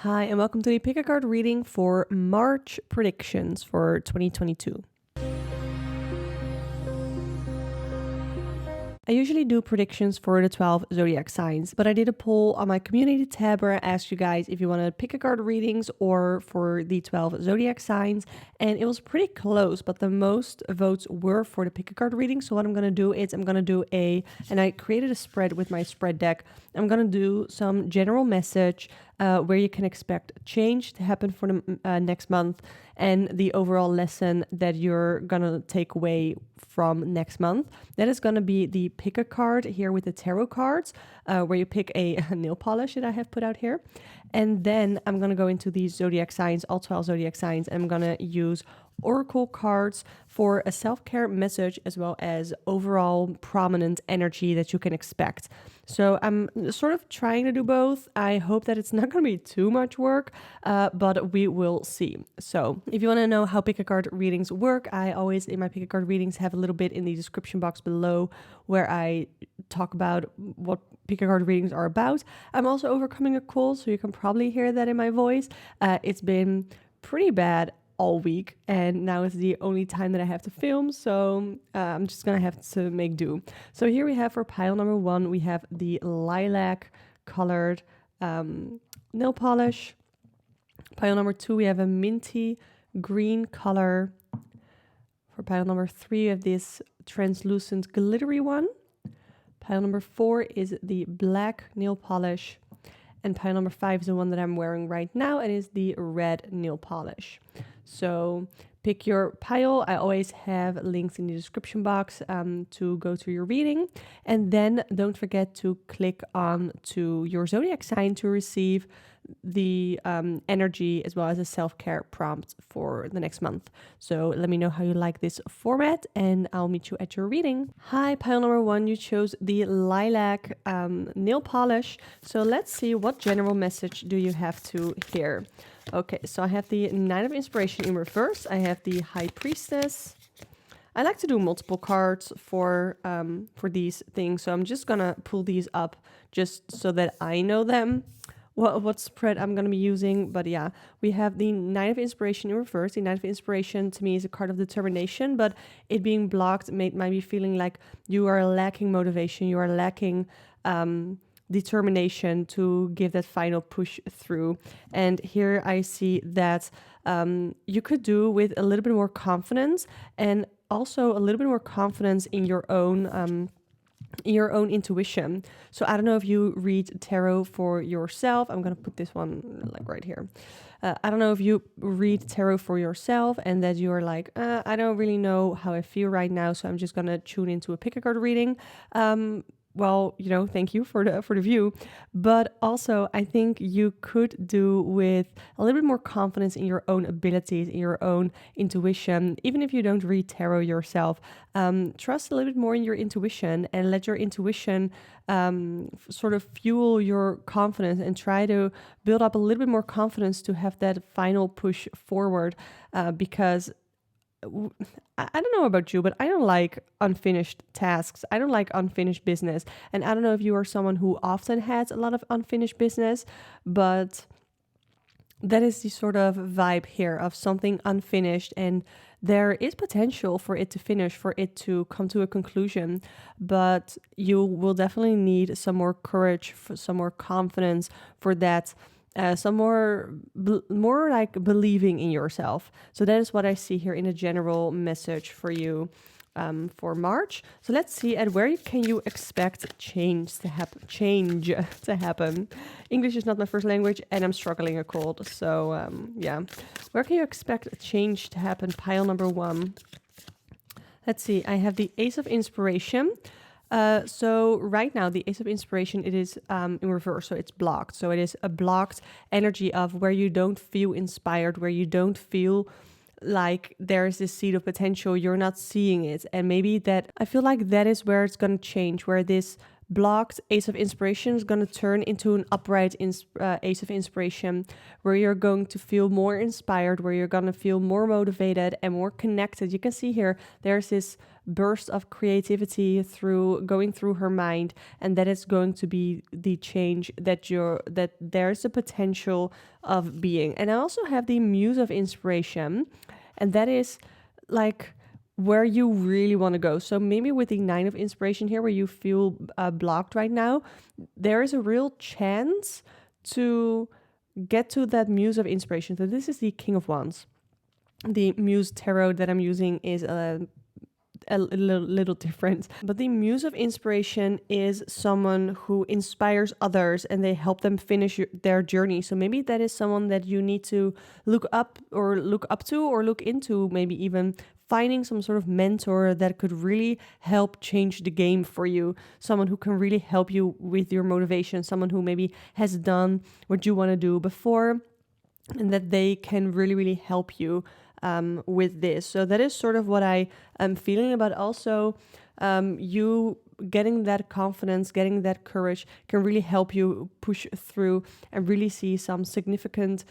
Hi, and welcome to the Pick a Card reading for March predictions for 2022. I usually do predictions for the 12 zodiac signs, but I did a poll on my community tab where I asked you guys if you wanted pick a card readings or for the 12 zodiac signs, and it was pretty close, but the most votes were for the pick a card reading. So what I'm going to do is and I created a spread with my spread deck. I'm going to do some general message where you can expect change to happen for the next month and the overall lesson that you're going to take away from next month. That is going to be the pick a card here with the tarot cards, where you pick a nail polish that I have put out here. And then I'm going to go into these zodiac signs, all 12 zodiac signs, and I'm going to use oracle cards for a self-care message as well as overall prominent energy that you can expect. So I'm sort of trying to do both. I hope that it's not going to be too much work, but we will see. So if you want to know how pick a card readings work, I always in my pick a card readings have a little bit in the description box below where I talk about what pick a card readings are about. I'm also overcoming a cold, so you can probably hear that in my voice. It's been pretty bad all week, and now it's the only time that I have to film, so I'm just gonna have to make do. So here we have for pile number 1, we have the lilac colored nail polish. Pile number 2, we have a minty green color. For pile number 3, we have this translucent glittery one. Pile number 4 is the black nail polish. And pile number 5 is the one that I'm wearing right now, and is the red nail polish. So pick your pile. I always have links in the description box to go to your reading. And then don't forget to click on to your zodiac sign to receive the energy as well as a self-care prompt for the next month. So let me know how you like this format, and I'll meet you at your reading. Hi, pile number 1, you chose the lilac nail polish. So let's see, what general message do you have to hear? Okay, so I have the Nine of Inspiration in reverse. I have the High Priestess. I like to do multiple cards for these things, so I'm just gonna pull these up just so that I know them, what spread I'm gonna be using. But yeah, we have the Nine of Inspiration in reverse. The Nine of Inspiration to me is a card of determination, but it being blocked might be feeling like you are lacking motivation, you are lacking determination to give that final push through. And here I see that you could do with a little bit more confidence, and also a little bit more confidence in your own intuition. So I don't know if you read tarot for yourself. I'm gonna put this one like right here. I don't know if you read tarot for yourself and that you're like, I don't really know how I feel right now, so I'm just gonna tune into a pick a card reading. Well, thank you for the view. But also, I think you could do with a little bit more confidence in your own abilities, in your own intuition. Even if you don't read tarot yourself, trust a little bit more in your intuition and let your intuition sort of fuel your confidence, and try to build up a little bit more confidence to have that final push forward, because I don't know about you, but I don't like unfinished tasks. I don't like unfinished business. And I don't know if you are someone who often has a lot of unfinished business, but that is the sort of vibe here of something unfinished, and there is potential for it to finish, for it to come to a conclusion, but you will definitely need some more courage, for some more confidence for that. Some more like believing in yourself. So that is what I see here in a general message for you for March. So let's see, at where can you expect change to happen. English is not my first language, and I'm struggling a cold. So yeah, where can you expect change to happen? Pile number 1. Let's see. I have the Ace of Inspiration. So right now, the Ace of Inspiration, it is in reverse, so it's blocked. So it is a blocked energy of where you don't feel inspired, where you don't feel like there's this seed of potential, you're not seeing it. And maybe that, I feel like that is where it's going to change, where this blocked Ace of Inspiration is going to turn into an upright Ace of Inspiration, where you're going to feel more inspired, where you're going to feel more motivated and more connected. You can see here, there's this burst of creativity going through her mind, and that is going to be the change that there's a potential of being. And I also have the Muse of Inspiration, and that is like where you really want to go. So maybe with the 9 of Inspiration here, where you feel blocked right now, there is a real chance to get to that Muse of Inspiration. So this is the King of Wands. The Muse tarot that I'm using is a little different, but the Muse of Inspiration is someone who inspires others and they help them finish their journey. So maybe that is someone that you need to look up to or look into, maybe even finding some sort of mentor that could really help change the game for you. Someone who can really help you with your motivation, someone who maybe has done what you want to do before, and that they can really, really help you with this. So that is sort of what I am feeling about. Also, you getting that confidence, getting that courage can really help you push through and really see some significant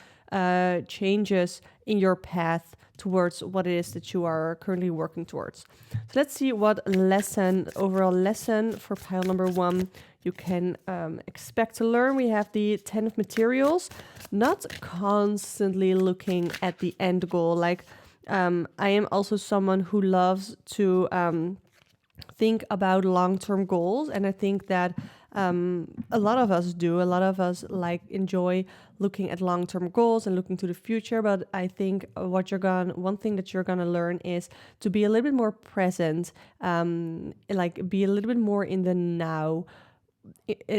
changes in your path towards what it is that you are currently working towards. So let's see what overall lesson for pile number 1 you can expect to learn. We have the 10 of Materials, not constantly looking at the end goal. Like I am also someone who loves to think about long-term goals, and I think that a lot of us do. A lot of us enjoy looking at long-term goals and looking to the future. But I think one thing that you're gonna learn is to be a little bit more present, be a little bit more in the now,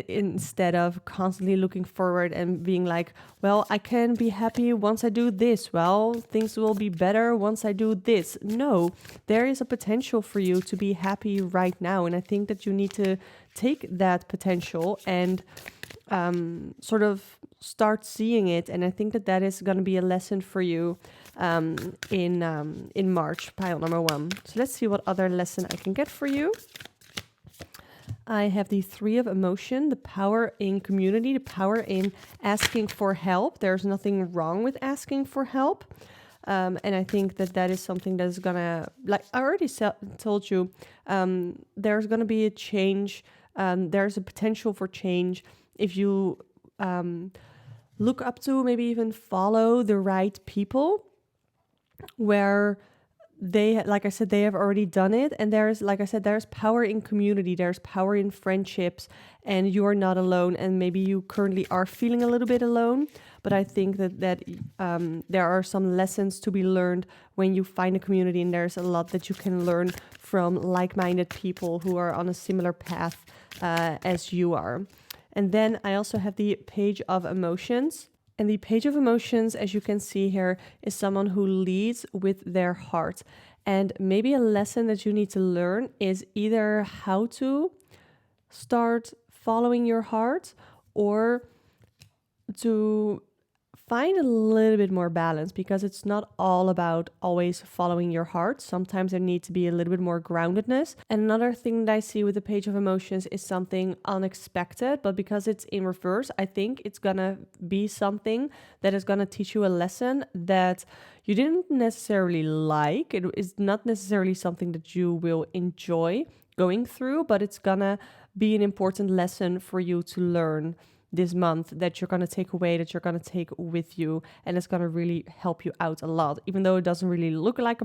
instead of constantly looking forward and being like, well, I can be happy once I do this. Well, things will be better once I do this. No, there is a potential for you to be happy right now. And I think that you need to take that potential and sort of start seeing it. And I think that that is going to be a lesson for you in March, pile number 1. So let's see what other lesson I can get for you. I have the 3 of Emotion, the power in community, the power in asking for help. There's nothing wrong with asking for help. And I think that that is something that is going to, like I already told you, there's going to be a change. There's a potential for change if you look up to, maybe even follow the right people, where they, like I said, they have already done it. And there's, like I said, there's power in community, there's power in friendships, and you are not alone. And maybe you currently are feeling a little bit alone, but I think that there are some lessons to be learned when you find a community, and there's a lot that you can learn from like-minded people who are on a similar path as you are. And then I also have the Page of Emotions. And the Page of Emotions, as you can see here, is someone who leads with their heart. And maybe a lesson that you need to learn is either how to start following your heart, or to find a little bit more balance, because it's not all about always following your heart. Sometimes there needs to be a little bit more groundedness. And another thing that I see with the Page of Emotions is something unexpected, but because it's in reverse, I think it's gonna be something that is gonna teach you a lesson that you didn't necessarily like. It is not necessarily something that you will enjoy going through, but it's gonna be an important lesson for you to learn this month, that you're going to take away, that you're going to take with you, and it's going to really help you out a lot. Even though it doesn't really look like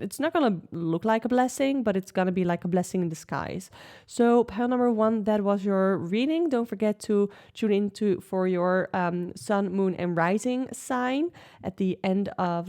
it's not going to look like a blessing, but it's going to be like a blessing in disguise. So pile number 1, that was your reading. Don't forget to tune in for your sun, moon, and rising sign at the end of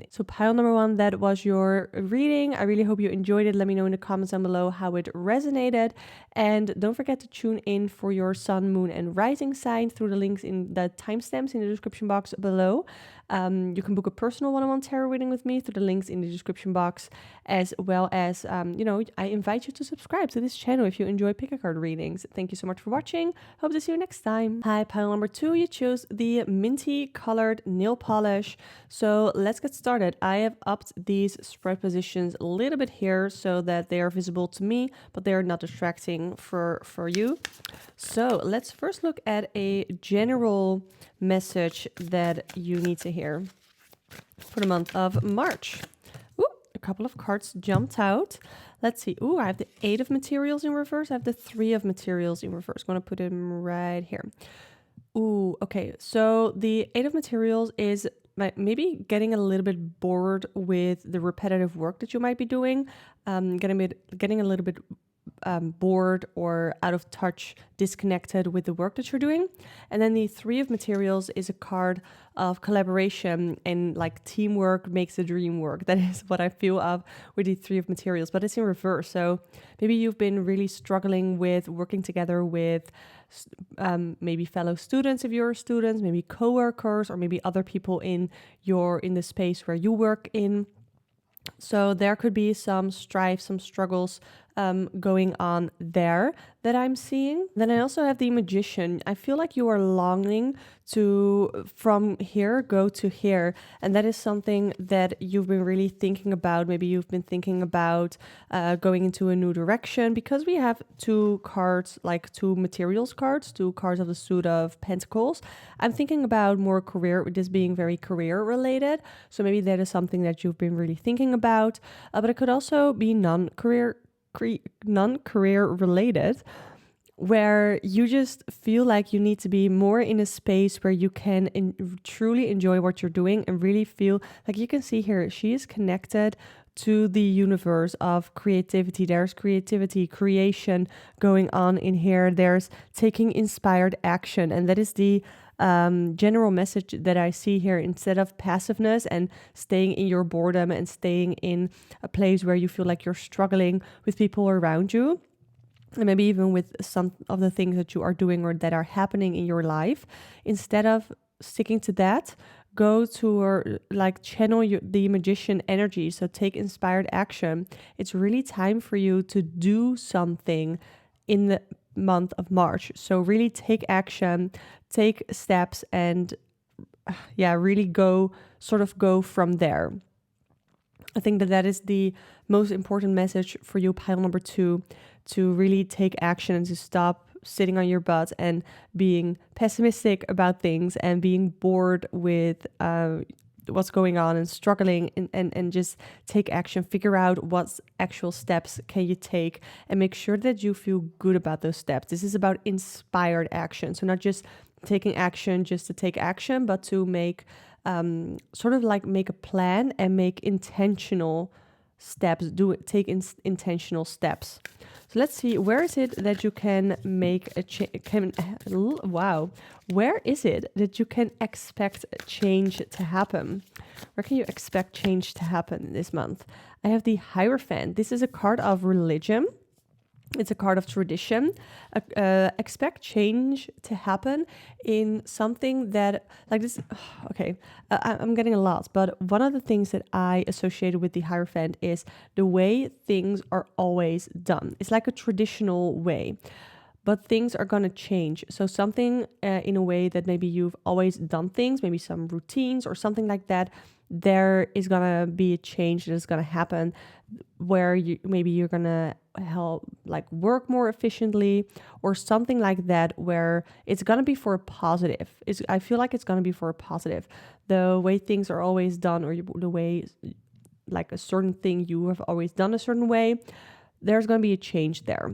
so pile number 1, that was your reading. I really hope you enjoyed it. Let me know in the comments down below how it resonated, and don't forget to tune in for your sun, moon, and rising sign through the links in the timestamps in the description box below. You can book a personal one-on-one tarot reading with me through the links in the description box, as well as, I invite you to subscribe to this channel if you enjoy pick a card readings. Thank you so much for watching. Hope to see you next time. Hi, pile number 2, you chose the minty colored nail polish. So let's get started. I have upped these spread positions a little bit here so that they are visible to me, but they are not distracting for you. So let's first look at a general message that you need to hear for the month of March. Ooh, a couple of cards jumped out. Let's see. Ooh, I have the 8 of materials in reverse. I have the 3 of materials in reverse. I'm going to put them right here. Ooh, okay. So the 8 of materials is maybe getting a little bit bored with the repetitive work that you might be doing, getting a little bit bored or out of touch, disconnected with the work that you're doing. And then the 3 of materials is a card of collaboration and like teamwork makes the dream work. That is what I feel of with the 3 of materials, but it's in reverse. So maybe you've been really struggling with working together with maybe fellow students if you're students, maybe coworkers, or maybe other people in the space where you work in. So there could be some strife, some struggles going on there that I'm seeing. Then I also have the Magician. I feel like you are longing to, from here, go to here. And that is something that you've been really thinking about. Maybe you've been thinking about going into a new direction, because we have 2 cards, like 2 materials cards, 2 cards of the suit of Pentacles. I'm thinking about more career, this being very career related. So maybe that is something that you've been really thinking about, but it could also be non-career related, where you just feel like you need to be more in a space where you can truly enjoy what you're doing and really feel like, you can see here, she is connected to the universe of creativity. There's creativity, creation going on in here. There's taking inspired action. And that is the general message that I see here. Instead of passiveness and staying in your boredom and staying in a place where you feel like you're struggling with people around you, and maybe even with some of the things that you are doing or that are happening in your life, instead of sticking to that, go to or like channel the Magician energy. So take inspired action. It's really time for you to do something in the month of March. So really take action, take steps, and really go from there. I think that is the most important message for you, pile number 2, to really take action and to stop sitting on your butt and being pessimistic about things and being bored with what's going on and struggling, and just take action. Figure out what actual steps can you take and make sure that you feel good about those steps. This is about inspired action. So not just taking action just to take action, but to make make a plan and make intentional steps, intentional steps. So let's see, where is it that you can make a where is it that you can expect change to happen? Where can you expect change to happen this month? I have the Hierophant. This is a card of religion. It's a card of tradition. Expect change to happen in something that, like this. Okay, I'm getting a lot, but one of the things that I associated with the Hierophant is the way things are always done. It's like a traditional way, but things are going to change. So something in a way that maybe you've always done things, maybe some routines or something like that, there is going to be a change that is going to happen where you're going to help like work more efficiently or something like that, where it's going to be for a positive. I feel like it's going to be for a positive. The way things are always done, or the way like a certain thing you have always done a certain way, there's going to be a change there.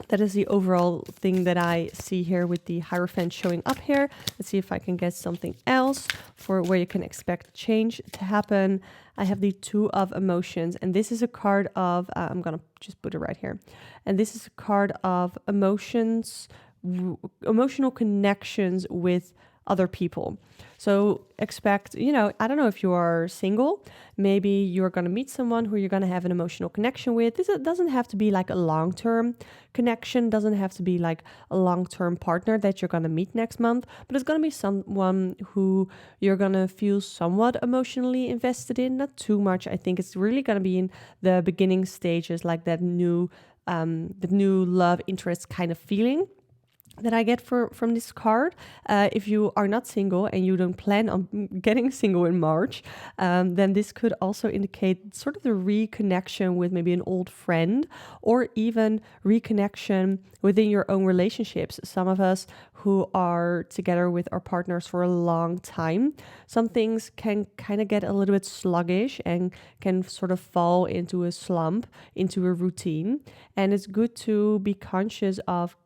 That is the overall thing that I see here with the Hierophant showing up here. Let's see if I can get something else for where you can expect change to happen. I have the Two of Emotions, and this is a card of, I'm going to just put it right here. And this is a card of emotions, emotional connections with other people. So expect, I don't know if you are single, maybe you're going to meet someone who you're going to have an emotional connection with. This doesn't have to be like a long-term connection, doesn't have to be like a long-term partner that you're going to meet next month, but it's going to be someone who you're going to feel somewhat emotionally invested in, not too much. I think it's really going to be in the beginning stages, like the new love interest kind of feeling that I get from this card. If you are not single and you don't plan on getting single in March, then this could also indicate sort of the reconnection with maybe an old friend, or even reconnection within your own relationships. Some of us who are together with our partners for a long time, some things can kind of get a little bit sluggish and can sort of fall into a slump, into a routine. And it's good to be conscious of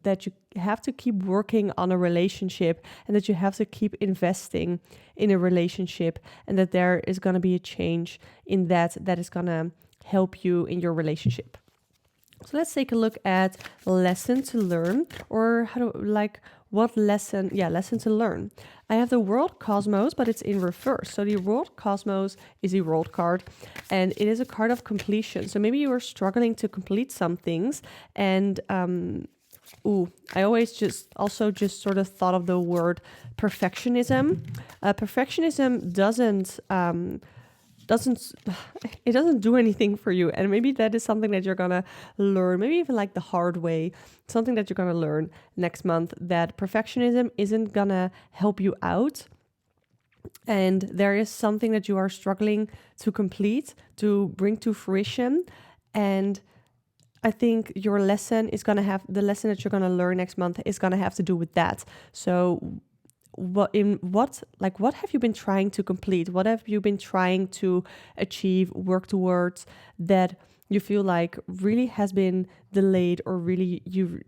that you have to keep working on a relationship, and that you have to keep investing in a relationship, and that there is going to be a change in that is going to help you in your relationship. So let's take a look at lesson to learn, or lesson to learn. I have the World Cosmos, but it's in reverse. So the World Cosmos is a world card, and it is a card of completion. So maybe you are struggling to complete some things, and I always just sort of thought of the word perfectionism. Perfectionism doesn't do anything for you, and maybe that is something that you're gonna learn, maybe even like the hard way, something that you're gonna learn next month, that perfectionism isn't gonna help you out, and there is something that you are struggling to complete, to bring to fruition. And I think your lesson is going to have, the lesson that you're going to learn next month is going to have to do with that. So what have you been trying to complete? What have you been trying to achieve, work towards, that you feel like really has been delayed, or really you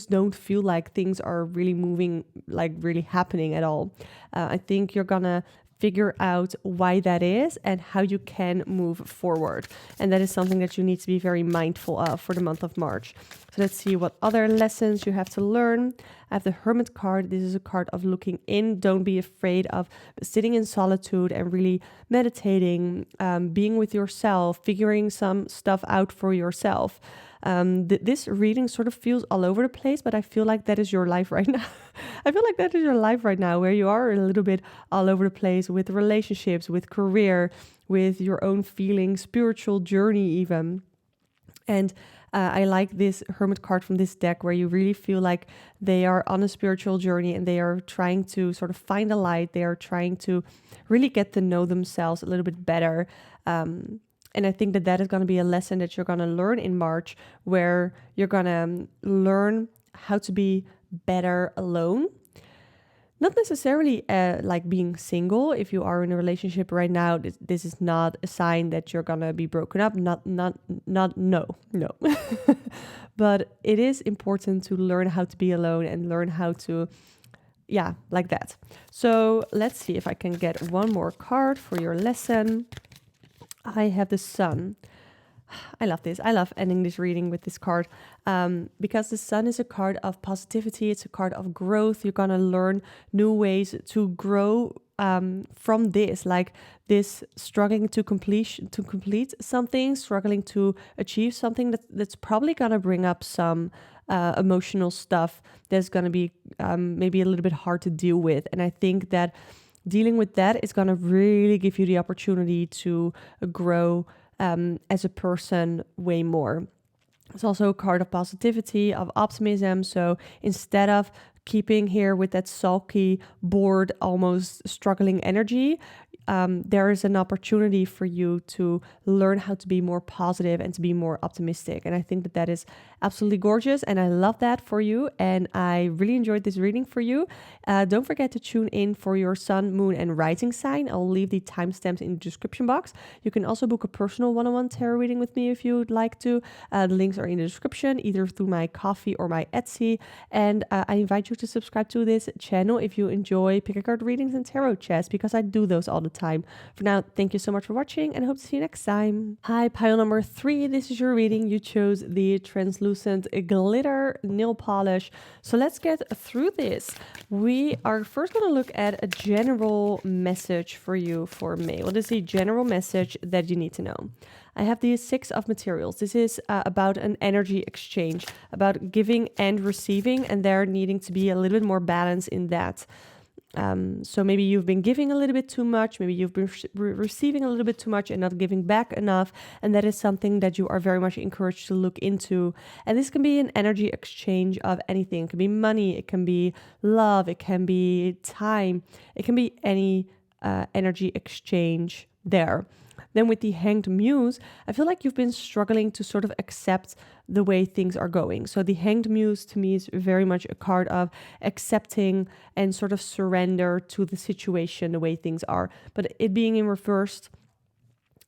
don't feel like things are really moving, like really happening at all? I think you're going to figure out why that is and how you can move forward. And that is something that you need to be very mindful of for the month of March. So let's see what other lessons you have to learn. I have the Hermit card. This is a card of looking in. Don't be afraid of sitting in solitude and really meditating, being with yourself, figuring some stuff out for yourself. This reading sort of feels all over the place, but I feel like that is your life right now. I feel like that is your life right now, where you are a little bit all over the place with relationships, with career, with your own feelings, spiritual journey even. And I like this Hermit card from this deck, where you really feel like they are on a spiritual journey and they are trying to sort of find a light. They are trying to really get to know themselves a little bit better. And I think that is going to be a lesson that you're going to learn in March, where you're going to learn how to be better alone. Not necessarily like being single. If you are in a relationship right now, this is not a sign that you're going to be broken up. No. But it is important to learn how to be alone and learn how to, like that. So let's see if I can get one more card for your lesson. I have the Sun. I love this. I love ending this reading with this card, because the Sun is a card of positivity. It's a card of growth. You're going to learn new ways to grow from this, like this struggling to complete something, struggling to achieve something that's probably going to bring up some emotional stuff that's going to be maybe a little bit hard to deal with. And I think that dealing with that is going to really give you the opportunity to grow as a person way more. It's also a card of positivity, of optimism. So instead of keeping here with that sulky, bored, almost struggling energy, there is an opportunity for you to learn how to be more positive and to be more optimistic. And I think that is absolutely gorgeous. And I love that for you. And I really enjoyed this reading for you. Don't forget to tune in for your sun, moon, and rising sign. I'll leave the timestamps in the description box. You can also book a personal one-on-one tarot reading with me if you'd like to. The links are in the description, either through my Ko-fi or my Etsy. And I invite you to subscribe to this channel if you enjoy pick a card readings and tarot chats, because I do those all the time. For now, thank you so much for watching and I hope to see you next time. Hi, pile number 3. This is your reading. You chose the translucent glitter nail polish. So let's get through this. We are first going to look at a general message for you for May. What is the general message that you need to know? I have the 6 of materials. This is about an energy exchange, about giving and receiving, and there needing to be a little bit more balance in that. So maybe you've been giving a little bit too much, maybe you've been receiving a little bit too much and not giving back enough, and that is something that you are very much encouraged to look into. And this can be an energy exchange of anything. It can be money, it can be love, it can be time, it can be any energy exchange there. Then with the Hanged Muse, I feel like you've been struggling to sort of accept the way things are going. So the Hanged Muse to me is very much a card of accepting and sort of surrender to the situation, the way things are. But it being in reverse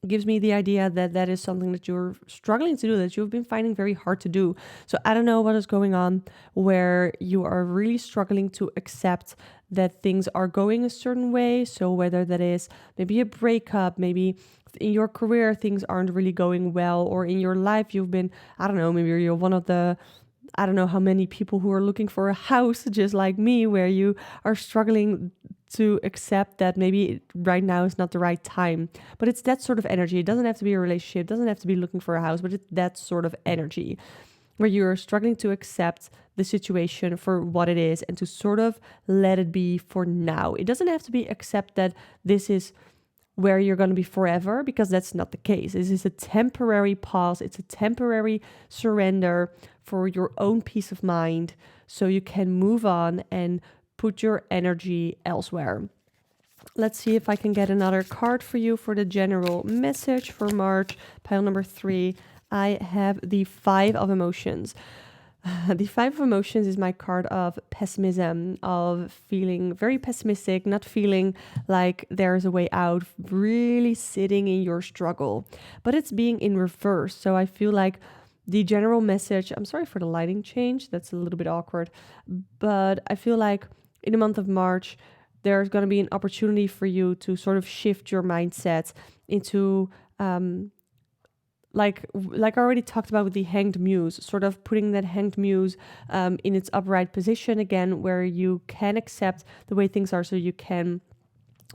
gives me the idea that that is something that you're struggling to do, that you've been finding very hard to do. So I don't know what is going on where you are really struggling to accept that things are going a certain way. So whether that is maybe a breakup, maybe in your career things aren't really going well, or in your life you've been, I don't know, maybe you're one of the, I don't know how many people who are looking for a house just like me, where you are struggling to accept that maybe right now is not the right time. But it's that sort of energy. It doesn't have to be a relationship, it doesn't have to be looking for a house, but it's that sort of energy where you're struggling to accept the situation for what it is and to sort of let it be for now. It doesn't have to be accept that this is where you're going to be forever, because that's not the case. This is a temporary pause. It's a temporary surrender for your own peace of mind, so you can move on and put your energy elsewhere. Let's see if I can get another card for you for the general message for March. Pile number 3, I have the 5 of Emotions. The 5 of Emotions is my card of pessimism, of feeling very pessimistic, not feeling like there's a way out, really sitting in your struggle. But it's being in reverse. So I feel like the general message, I'm sorry for the lighting change, that's a little bit awkward, but I feel like in the month of March, there's going to be an opportunity for you to sort of shift your mindset into like I already talked about with the Hanged Muse, sort of putting that Hanged Muse in its upright position again, where you can accept the way things are, so you can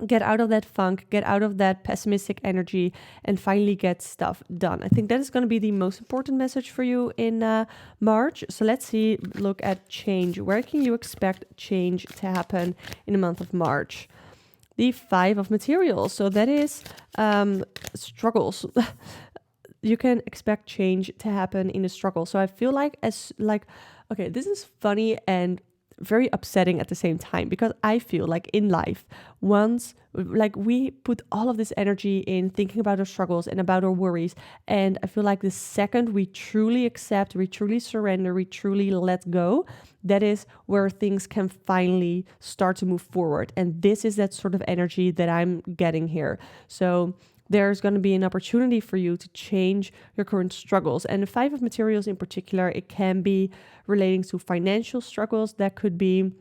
get out of that funk, get out of that pessimistic energy, and finally get stuff done. I think that is going to be the most important message for you in March. So let's look at change. Where can you expect change to happen in the month of March? The 5 of Materials. So that is struggles. You can expect change to happen in a struggle. So I feel like okay, this is funny and very upsetting at the same time, because I feel like in life, once we put all of this energy in thinking about our struggles and about our worries, and I feel like the second we truly accept, we truly surrender, we truly let go, that is where things can finally start to move forward. And this is that sort of energy that I'm getting here. So there's going to be an opportunity for you to change your current struggles. And the 5 of Materials in particular, it can be relating to financial struggles. That could be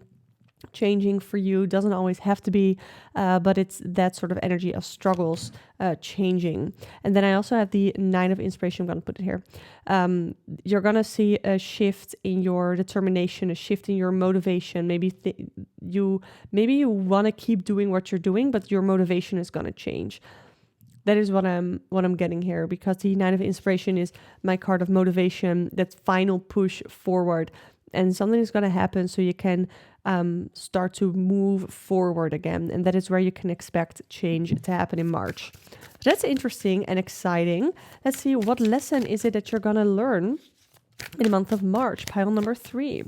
changing for you. Doesn't always have to be, but it's that sort of energy of struggles changing. And then I also have the 9 of Inspiration. I'm going to put it here. You're going to see a shift in your determination, a shift in your motivation. Maybe you want to keep doing what you're doing, but your motivation is going to change. That is what I'm getting here, because the 9 of Inspiration is my card of motivation, that final push forward, and something is going to happen so you can start to move forward again. And that is where you can expect change to happen in March. That's interesting and exciting. Let's see, what lesson is it that you're going to learn in the month of March? Pile number 3.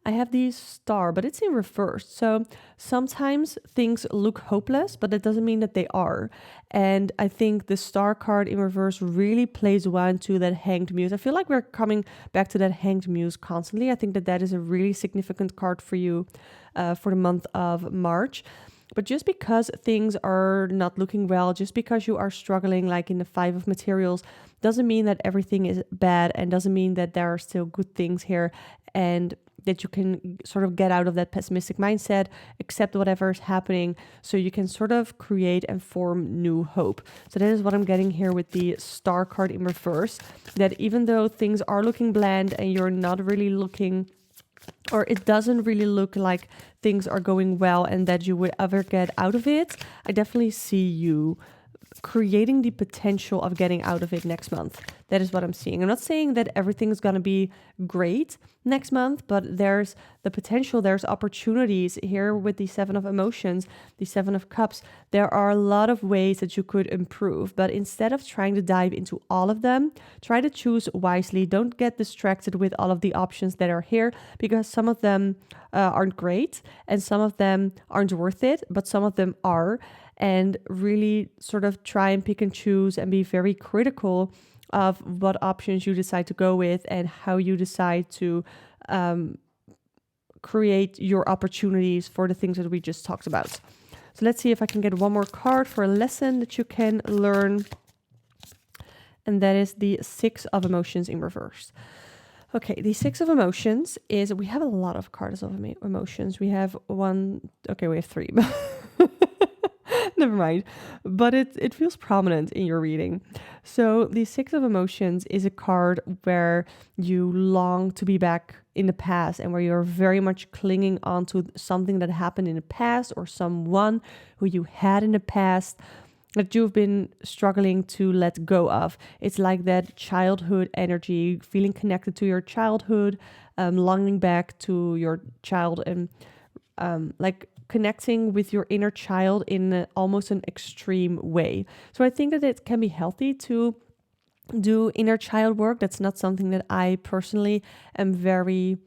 I have the Star, but it's in reverse. So sometimes things look hopeless, but that doesn't mean that they are. And I think the Star card in reverse really plays well into that Hanged Muse. I feel like we're coming back to that Hanged Muse constantly. I think that is a really significant card for you for the month of March. But just because things are not looking well, just because you are struggling, like in the 5 of Materials, doesn't mean that everything is bad, and doesn't mean that there are still good things here. And that you can sort of get out of that pessimistic mindset, accept whatever is happening, so you can sort of create and form new hope. So that is what I'm getting here with the Star card in reverse, that even though things are looking bland and you're not really looking, or it doesn't really look like things are going well and that you would ever get out of it, I definitely see you creating the potential of getting out of it next month. That is what I'm seeing. I'm not saying that everything's going to be great next month, but there's the potential, there's opportunities here with the Seven of Emotions, the Seven of Cups. There are a lot of ways that you could improve, but instead of trying to dive into all of them, try to choose wisely. Don't get distracted with all of the options that are here, because some of them aren't great and some of them aren't worth it, but some of them are. And really sort of try and pick and choose and be very critical of what options you decide to go with and how you decide to create your opportunities for the things that we just talked about. So let's see if I can get one more card for a lesson that you can learn. And that is the Six of Emotions in reverse. Okay, the Six of Emotions is, we have a lot of cards of emotions. We have three. Never mind. But it feels prominent in your reading. So the Six of Emotions is a card where you long to be back in the past and where you're very much clinging on to something that happened in the past or someone who you had in the past that you've been struggling to let go of. It's like that childhood energy, feeling connected to your childhood, longing back to your child, and like connecting with your inner child in almost an extreme way. So I think that it can be healthy to do inner child work. That's not something that I personally am very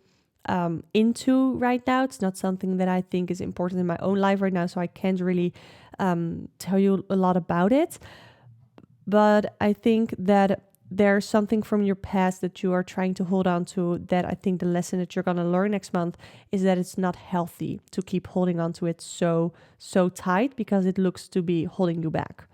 into right now. It's not something that I think is important in my own life right now, so I can't really tell you a lot about it. But I think that there's something from your past that you are trying to hold on to, that I think the lesson that you're going to learn next month is that it's not healthy to keep holding on to it so tight, because it looks to be holding you back.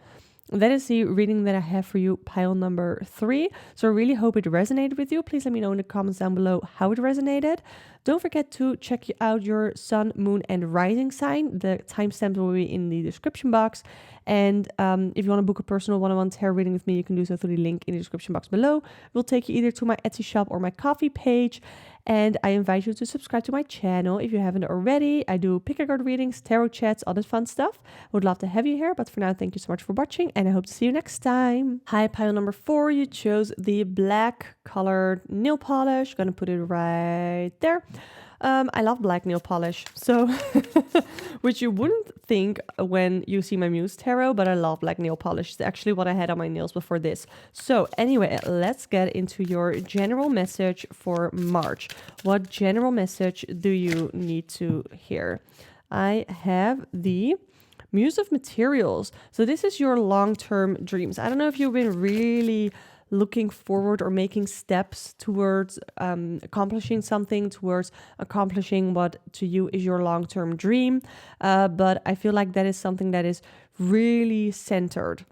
That is the reading that I have for you, pile number 3. So I really hope it resonated with you. Please let me know in the comments down below how it resonated. Don't forget to check out your sun, moon, and rising sign. The timestamps will be in the description box. And if you want to book a personal one-on-one tarot reading with me, you can do so through the link in the description box below. It will take you either to my Etsy shop or my coffee page. And I invite you to subscribe to my channel if you haven't already. I do pick a card readings, tarot chats, all that fun stuff. Would love to have you here. But for now, thank you so much for watching, and I hope to see you next time. Hi, pile number 4. You chose the black colored nail polish. Gonna put it right there. I love black nail polish, so which you wouldn't think when you see my Muse tarot, but I love black nail polish. It's actually what I had on my nails before this. So anyway, let's get into your general message for March. What general message do you need to hear? I have the Muse of Materials. So this is your long-term dreams. I don't know if you've been really looking forward or making steps towards accomplishing something, towards accomplishing what to you is your long-term dream. But I feel like that is something that is really centered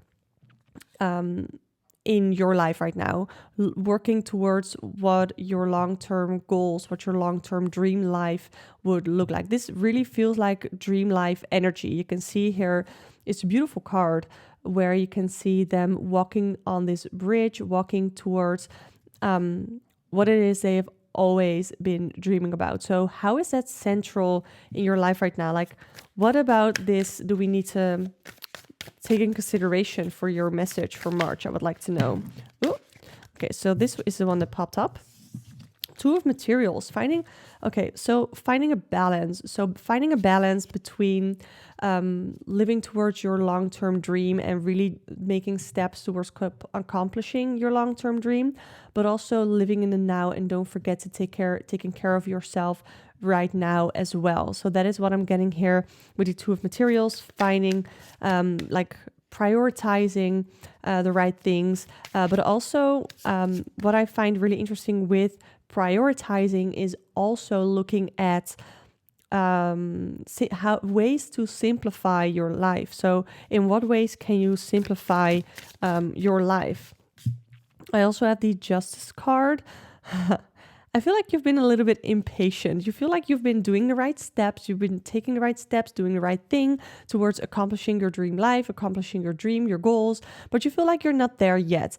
in your life right now, working towards what your long-term goals, what your long-term dream life would look like. This really feels like dream life energy. You can see here, it's a beautiful card where you can see them walking on this bridge, walking towards what it is they've always been dreaming about. So how is that central in your life right now? Like, what about this do we need to take in consideration for your message for March? I would like to know. Ooh. Okay, so this is the one that popped up. Two of Materials, finding a balance. So finding a balance between living towards your long-term dream and really making steps towards accomplishing your long-term dream, but also living in the now, and don't forget to taking care of yourself right now as well. So that is what I'm getting here with the Two of Materials, finding prioritizing the right things, but also what I find really interesting with prioritizing is also looking at ways to simplify your life. So in what ways can you simplify your life? I also have the Justice card. I feel like you've been a little bit impatient. You feel like you've been doing the right steps. You've been taking the right steps, doing the right thing towards accomplishing your dream life, accomplishing your dream, your goals, but you feel like you're not there yet.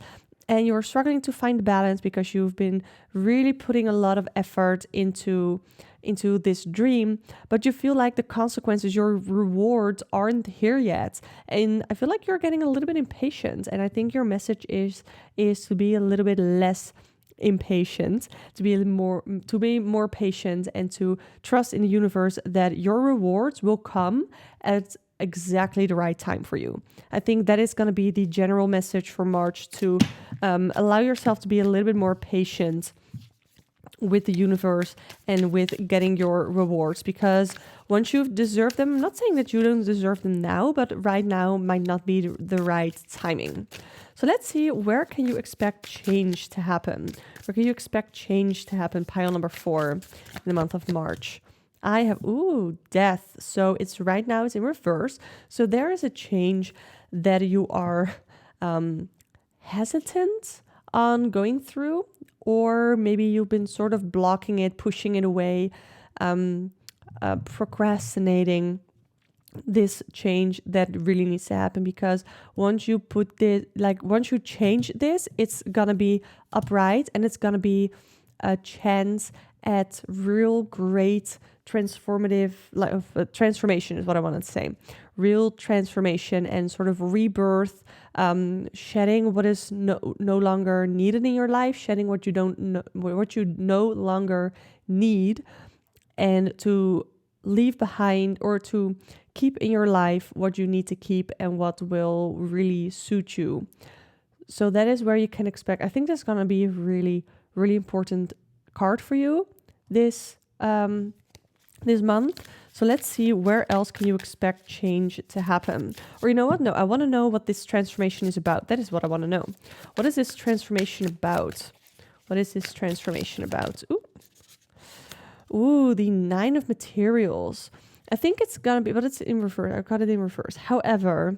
And you're struggling to find balance because you've been really putting a lot of effort into this dream, but you feel like the consequences, your rewards aren't here yet. And I feel like you're getting a little bit impatient. And I think your message is to be a little bit less impatient, to be more patient, and to trust in the universe that your rewards will come at exactly the right time for you. I think that is going to be the general message for March, to allow yourself to be a little bit more patient with the universe and with getting your rewards, because once you've deserved them, I'm not saying that you don't deserve them now, but right now might not be the right timing. So let's see, where can you expect change to happen? Where can you expect change to happen? Pile number 4 in the month of March. I have, death. So it's right now, it's in reverse. So there is a change that you are hesitant on going through, or maybe you've been sort of blocking it, pushing it away, procrastinating this change that really needs to happen, because once you change this, it's gonna be upright, and it's gonna be a chance at real great transformative transformation is what I wanted to say. Real transformation and sort of rebirth, shedding what is no longer needed in your life, shedding what you don't know, what you no longer need, and to leave behind, or to keep in your life what you need to keep and what will really suit you. So that is where you can expect. I think that's going to be a really, really important card for you this month. So let's see, where else can you expect change to happen? Or you know what? No, I want to know what this transformation is about. That is what I want to know. What is this transformation about? What is this transformation about? Ooh, the 9 of Materials. I think it's gonna be, but it's in reverse. I got it in reverse. However,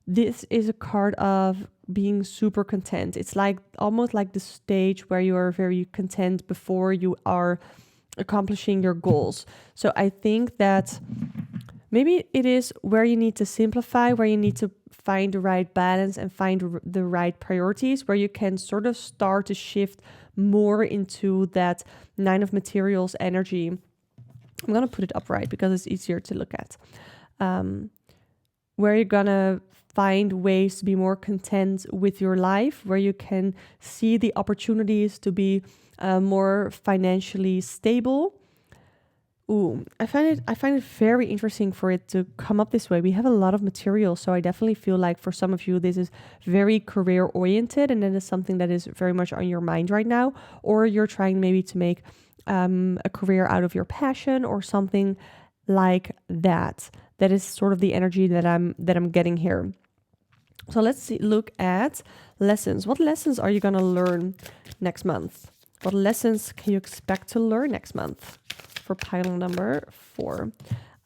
this is a card of being super content. It's like almost like the stage where you are very content before you are accomplishing your goals. So I think that maybe it is where you need to simplify, where you need to find the right balance and find the right priorities, where you can sort of start to shift more into that 9 of Materials energy. I'm going to put it upright because it's easier to look at. Where you're going to find ways to be more content with your life, where you can see the opportunities to be more financially stable. I find it very interesting for it to come up this way. We have a lot of material, so I definitely feel like for some of you, this is very career oriented, and that is something that is very much on your mind right now, or you're trying maybe to make a career out of your passion or something like that. That is sort of the energy that I'm getting here. So let's look at lessons. What lessons are you going to learn next month? What lessons can you expect to learn next month? For pile number 4,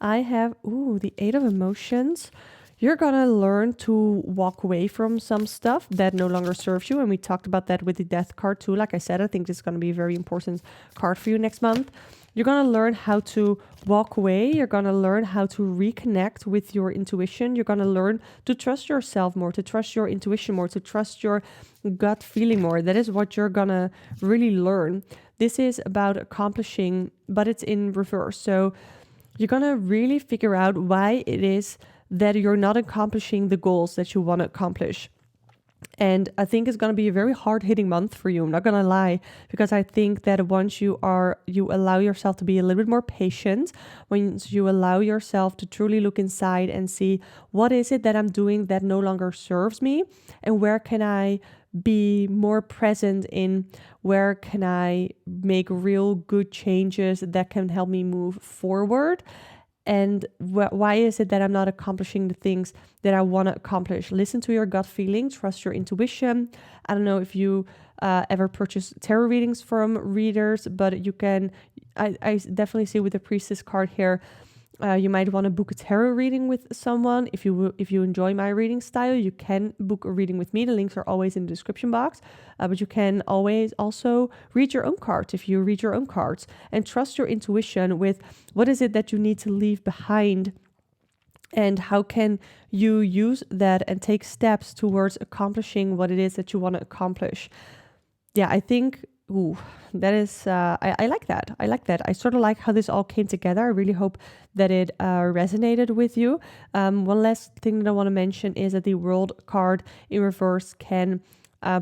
I have the 8 of Emotions. You're gonna learn to walk away from some stuff that no longer serves you, and we talked about that with the Death card too. Like I said, I think this is gonna be a very important card for you next month. You're gonna learn how to walk away. You're gonna learn how to reconnect with your intuition. You're gonna learn to trust yourself more, to trust your intuition more, to trust your gut feeling more. That is what you're gonna really learn. This is about accomplishing, but it's in reverse. So you're gonna really figure out why it is that you're not accomplishing the goals that you want to accomplish. And I think it's going to be a very hard-hitting month for you. I'm not going to lie, because I think that once you allow yourself to be a little bit more patient, once you allow yourself to truly look inside and see what is it that I'm doing that no longer serves me, and where can I be more present in, where can I make real good changes that can help me move forward. And why is it that I'm not accomplishing the things that I want to accomplish? Listen to your gut feeling, trust your intuition. I don't know if you ever purchase tarot readings from readers, but you can, I definitely see with the Priestess card here, You might want to book a tarot reading with someone. If you enjoy my reading style, you can book a reading with me. The links are always in the description box. But you can always also read your own cards if you read your own cards, and trust your intuition with what is it that you need to leave behind, and how can you use that and take steps towards accomplishing what it is that you want to accomplish. Yeah, I think, that is, I like that. I like that. I sort of like how this all came together. I really hope that it resonated with you. One last thing that I want to mention is that the World card in reverse can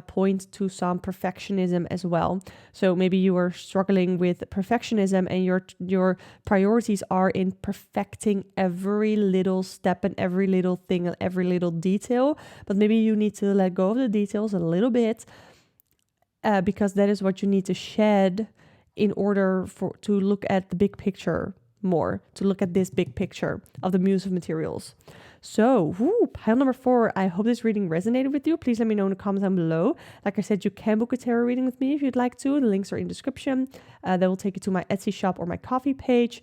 point to some perfectionism as well. So maybe you are struggling with perfectionism and your priorities are in perfecting every little step and every little thing and every little detail. But maybe you need to let go of the details a little bit, because that is what you need to shed in order to look at the big picture more, to look at this big picture of the Muse of Materials. So, pile number 4. I hope this reading resonated with you. Please let me know in the comments down below. Like I said, you can book a tarot reading with me if you'd like to. The links are in the description. That will take you to my Etsy shop or my coffee page.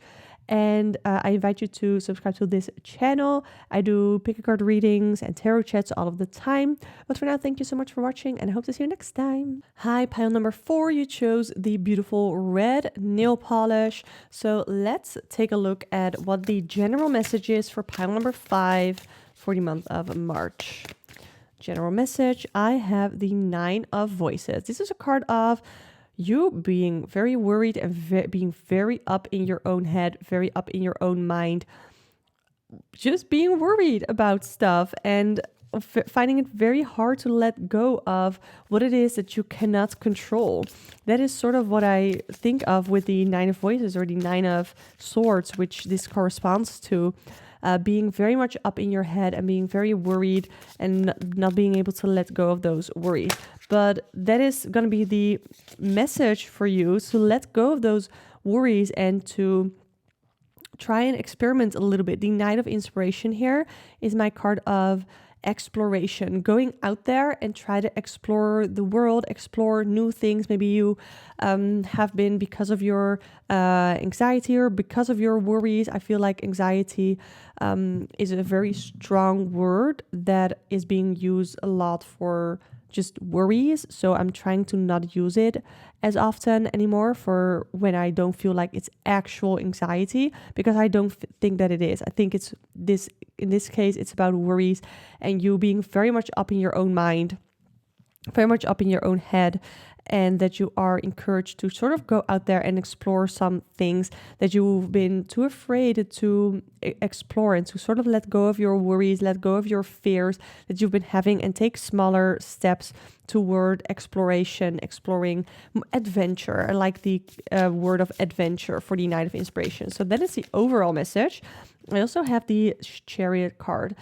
And I invite you to subscribe to this channel. I do pick a card readings and tarot chats all of the time. But for now, thank you so much for watching, and I hope to see you next time. Hi, pile number 4. You chose the beautiful red nail polish. So let's take a look at what the general message is for pile number 5 for the month of March. General message. I have the 9 of Voices. This is a card of you being very worried and being very up in your own head, very up in your own mind, just being worried about stuff and finding it very hard to let go of what it is that you cannot control. That is sort of what I think of with the 9 of Voices or the 9 of Swords, which this corresponds to. Being very much up in your head and being very worried and not being able to let go of those worries. But that is going to be the message for you, to let go of those worries and to try and experiment a little bit. The Knight of Inspiration here is my card of exploration, going out there and try to explore the world, explore new things. Maybe you have been, because of your anxiety or because of your worries. I feel like anxiety is a very strong word that is being used a lot for just worries. So I'm trying to not use it as often anymore for when I don't feel like it's actual anxiety, because I don't think that it is. I think it's this, in this case, it's about worries and you being very much up in your own mind, very much up in your own head, and that you are encouraged to sort of go out there and explore some things that you've been too afraid to explore, and to sort of let go of your worries, let go of your fears that you've been having, and take smaller steps toward exploration, exploring adventure. I like the word of adventure for the Knight of Inspiration. So that is the overall message. I also have the Chariot card.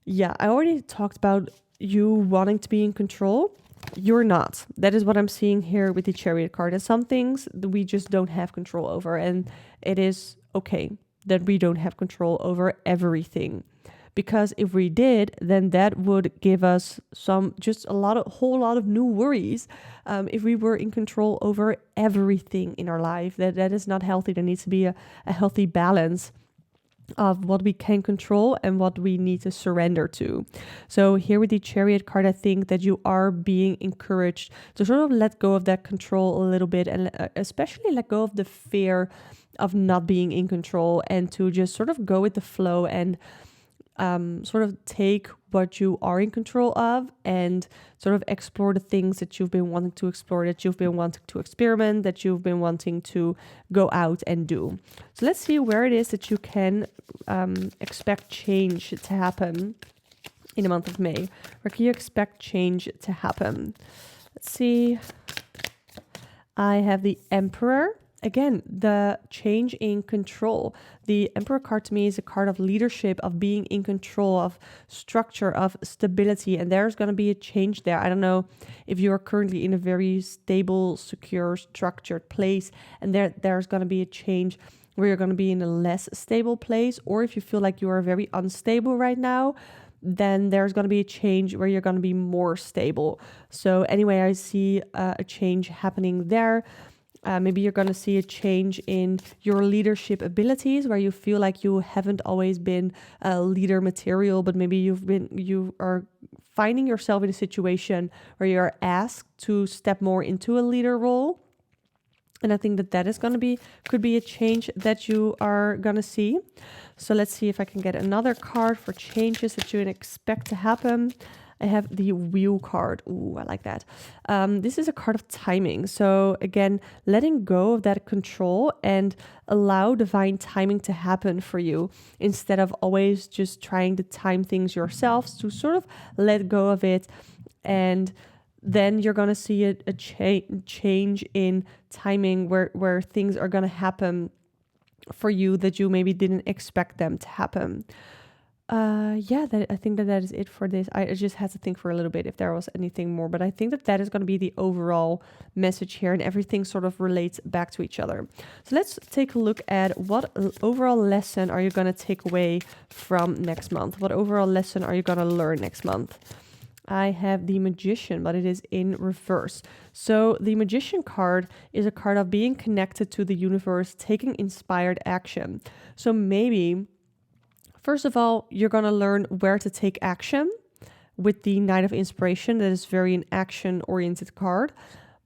Yeah, I already talked about you wanting to be in control. You're not. That is what I'm seeing here with the Chariot card. And some things we just don't have control over. And it is okay that we don't have control over everything. Because if we did, then that would give us whole lot of new worries. If we were in control over everything in our life, that is not healthy. There needs to be a healthy balance of what we can control and what we need to surrender to. So here with the Chariot card, I think that you are being encouraged to sort of let go of that control a little bit, and especially let go of the fear of not being in control, and to just sort of go with the flow and sort of take what you are in control of and sort of explore the things that you've been wanting to explore, that you've been wanting to experiment, that you've been wanting to go out and do. So let's see where it is that you can expect change to happen in the month of May. Where can you expect change to happen? Let's see. I have the Emperor. Again, the change in control. The Emperor card to me is a card of leadership, of being in control, of structure, of stability. And there's going to be a change there. I don't know if you are currently in a very stable, secure, structured place, and there's going to be a change where you're going to be in a less stable place. Or if you feel like you are very unstable right now, then there's going to be a change where you're going to be more stable. So anyway, I see a change happening there. Maybe you're going to see a change in your leadership abilities, where you feel like you haven't always been leader material, but maybe you are finding yourself in a situation where you're asked to step more into a leader role. And I think that is going to could be a change that you are going to see. So let's see if I can get another card for changes that you expect to happen. I have the Wheel card. Ooh, I like that. This is a card of timing. So again, letting go of that control and allow divine timing to happen for you, instead of always just trying to time things yourselves, to sort of let go of it. And then you're going to see a change in timing where things are going to happen for you that you maybe didn't expect them to happen. I think that is it for this. I just had to think for a little bit if there was anything more, but I think that is going to be the overall message here, and everything sort of relates back to each other. So let's take a look at what overall lesson are you going to take away from next month? What overall lesson are you going to learn next month? I have the Magician, but it is in reverse. So the Magician card is a card of being connected to the universe, taking inspired action. So maybe, first of all, you're going to learn where to take action with the Knight of Inspiration. That is very an action-oriented card.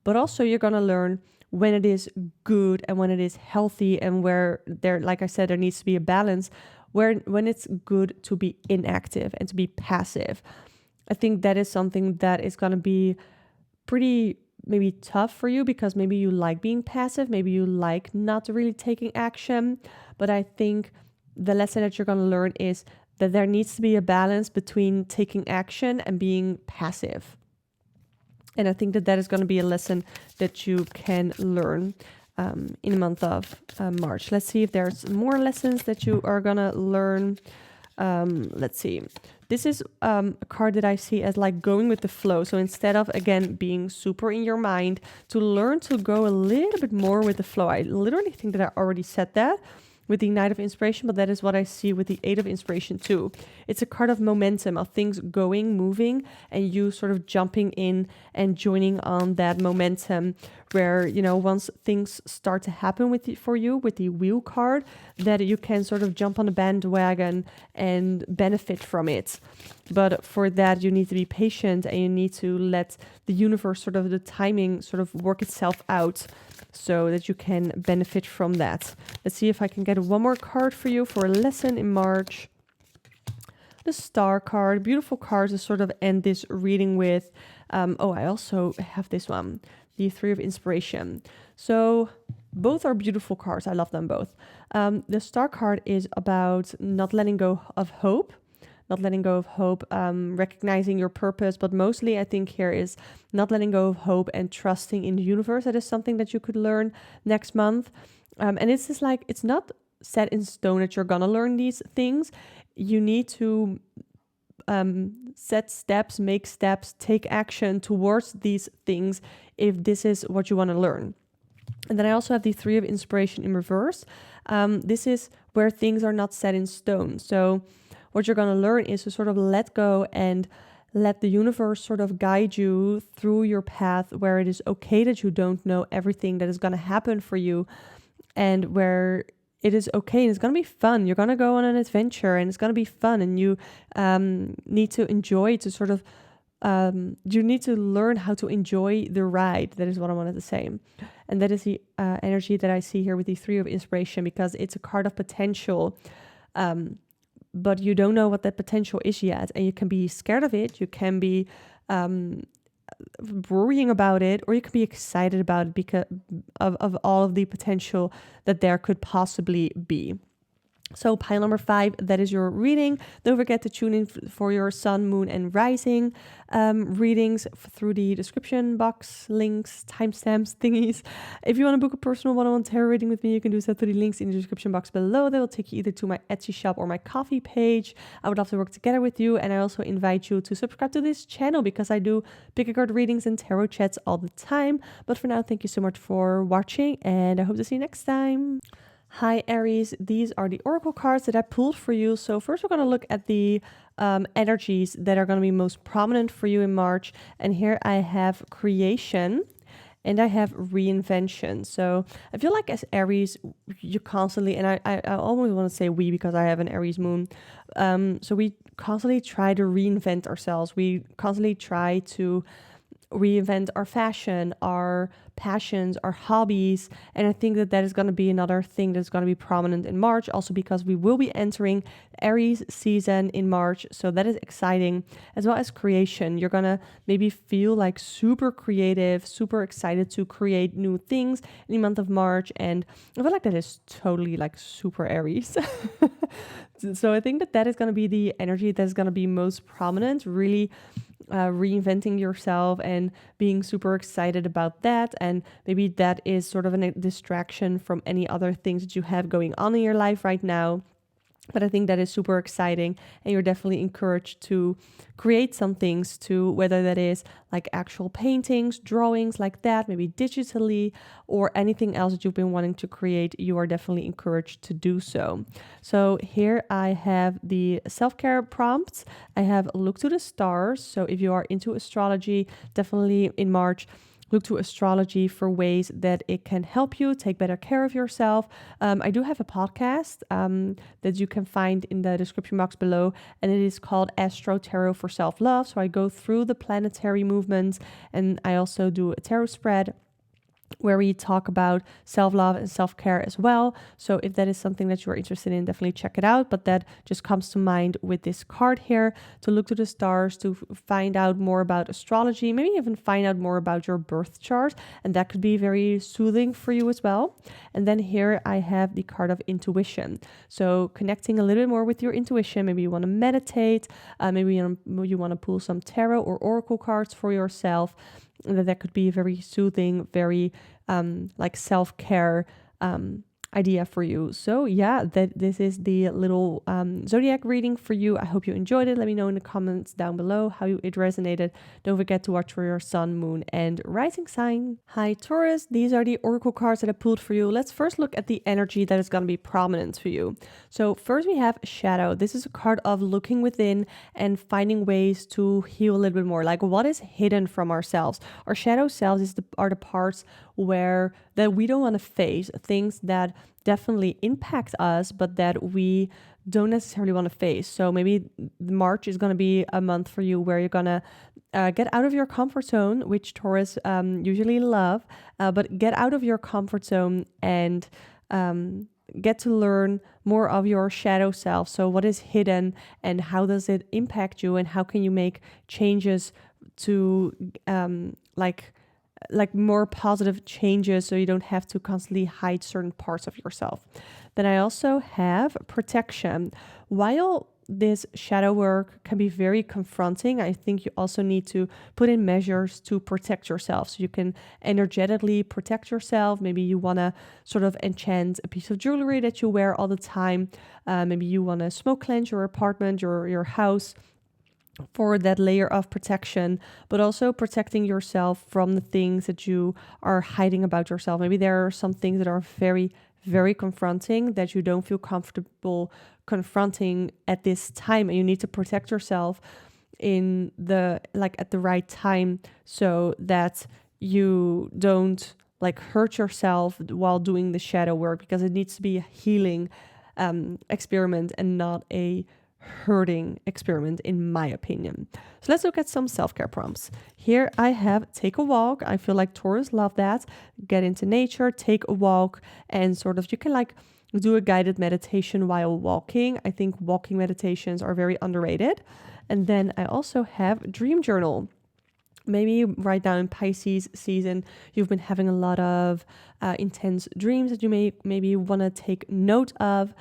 But also you're going to learn when it is good and when it is healthy, and where there, like I said, there needs to be a balance, when it's good to be inactive and to be passive. I think that is something that is going to be pretty maybe tough for you, because maybe you like being passive, maybe you like not really taking action. But I think the lesson that you're going to learn is that there needs to be a balance between taking action and being passive. And I think that is going to be a lesson that you can learn in the month of March. Let's see if there's more lessons that you are going to learn. Let's see. This is a card that I see as like going with the flow. So instead of, again, being super in your mind, to learn to go a little bit more with the flow. I literally think that I already said that with the Knight of Inspiration, but that is what I see with the Eight of Inspiration too. It's a card of momentum, of things going, moving, and you sort of jumping in and joining on that momentum, where, you know, once things start to happen for you with the Wheel card, that you can sort of jump on the bandwagon and benefit from it. But for that, you need to be patient, and you need to let the universe, sort of the timing, sort of work itself out, so that you can benefit from that. Let's see if I can get one more card for you for a lesson in March. The Star card, beautiful card to sort of end this reading with. I also have this one, the Three of Inspiration. So both are beautiful cards. I love them both. The Star card is about not letting go of hope. Recognizing your purpose, but mostly I think here is not letting go of hope and trusting in the universe. That is something that you could learn next month. And it's just like, it's not set in stone that you're gonna learn these things. You need to set steps, make steps, take action towards these things if this is what you want to learn. And then I also have the Three of Inspiration in reverse. This is where things are not set in stone. So what you're going to learn is to sort of let go and let the universe sort of guide you through your path, where it is okay that you don't know everything that is going to happen for you, and where it is okay and it's going to be fun. You're going to go on an adventure and it's going to be fun, and you need to enjoy to sort of, you need to learn how to enjoy the ride. That is what I wanted to say. And that is the energy that I see here with the Three of Inspiration, because it's a card of potential. But you don't know what that potential is yet. And you can be scared of it. You can be worrying about it, or you can be excited about it because of all of the potential that there could possibly be. So pile number 5, that is your reading. Don't forget to tune in for your sun, moon, and rising readings through the description box, links, timestamps, thingies. If you want to book a personal one-on-one tarot reading with me, you can do so through the links in the description box below. They will take you either to my Etsy shop or my Ko-fi page. I would love to work together with you, and I also invite you to subscribe to this channel, because I do pick a card readings and tarot chats all the time. But for now, thank you so much for watching, and I hope to see you next time. Hi Aries, these are the oracle cards that I pulled for you. So first we're going to look at the energies that are going to be most prominent for you in March. And here I have creation and I have reinvention. So I feel like as Aries, you constantly, and I always want to say we because I have an Aries moon. So we constantly try to reinvent ourselves. We constantly try to reinvent our fashion, our passions, our hobbies. And I think that that is going to be another thing that's going to be prominent in March, also because we will be entering Aries season in March. So that is exciting, as well as creation. You're going to maybe feel like super creative, super excited to create new things in the month of March. And I feel like that is totally like super Aries. So I think that that is going to be the energy that's going to be most prominent, really reinventing yourself and being super excited about that. And maybe that is sort of a distraction from any other things that you have going on in your life right now. But I think that is super exciting, and you're definitely encouraged to create some things too, whether that is like actual paintings, drawings like that, maybe digitally, or anything else that you've been wanting to create. You are definitely encouraged to do so. So here I have the self-care prompts. I have look to the stars. So if you are into astrology, definitely in March, look to astrology for ways that it can help you take better care of yourself. I do have a podcast that you can find in the description box below, and it is called Astro Tarot for Self-Love. So I go through the planetary movements, and I also do a tarot spread where we talk about self-love and self-care as well. So if that is something that you're interested in, definitely check it out. But that just comes to mind with this card here, to look to the stars, to find out more about astrology, maybe even find out more about your birth chart. And that could be very soothing for you as well. And then here I have the card of intuition. So connecting a little bit more with your intuition. Maybe you want to meditate, maybe you want to pull some tarot or oracle cards for yourself. That could be very soothing, very like self-care idea for you. So yeah, this is the little zodiac reading for you. I hope you enjoyed it. Let me know in the comments down below how it resonated. Don't forget to watch for your sun, moon, and rising sign. Hi Taurus, these are the oracle cards that I pulled for you. Let's first look at the energy that is going to be prominent for you. So first we have shadow. This is a card of looking within and finding ways to heal a little bit more. Like what is hidden from ourselves. Our shadow selves are the parts where that we don't want to face, things that definitely impact us, but that we don't necessarily want to face. So maybe March is going to be a month for you where you're going to get out of your comfort zone, which Taurus usually love, but get out of your comfort zone and get to learn more of your shadow self. So what is hidden and how does it impact you, and how can you make changes to like more positive changes so you don't have to constantly hide certain parts of yourself. Then I also have protection. While this shadow work can be very confronting, I think you also need to put in measures to protect yourself. So you can energetically protect yourself. Maybe you want to sort of enchant a piece of jewelry that you wear all the time. Maybe you want to smoke cleanse your apartment, your house, for that layer of protection, but also protecting yourself from the things that you are hiding about yourself. Maybe there are some things that are very, very confronting that you don't feel comfortable confronting at this time, and you need to protect yourself in at the right time so that you don't like hurt yourself while doing the shadow work, because it needs to be a healing experiment and not a hurting experiment, in my opinion. So let's look at some self-care prompts. Here I have take a walk. I feel like Taurus love that. Get into nature, take a walk, and sort of you can like do a guided meditation while walking. I think walking meditations are very underrated. And then I also have dream journal. Maybe right now in Pisces season, you've been having a lot of intense dreams that you maybe want to take note of.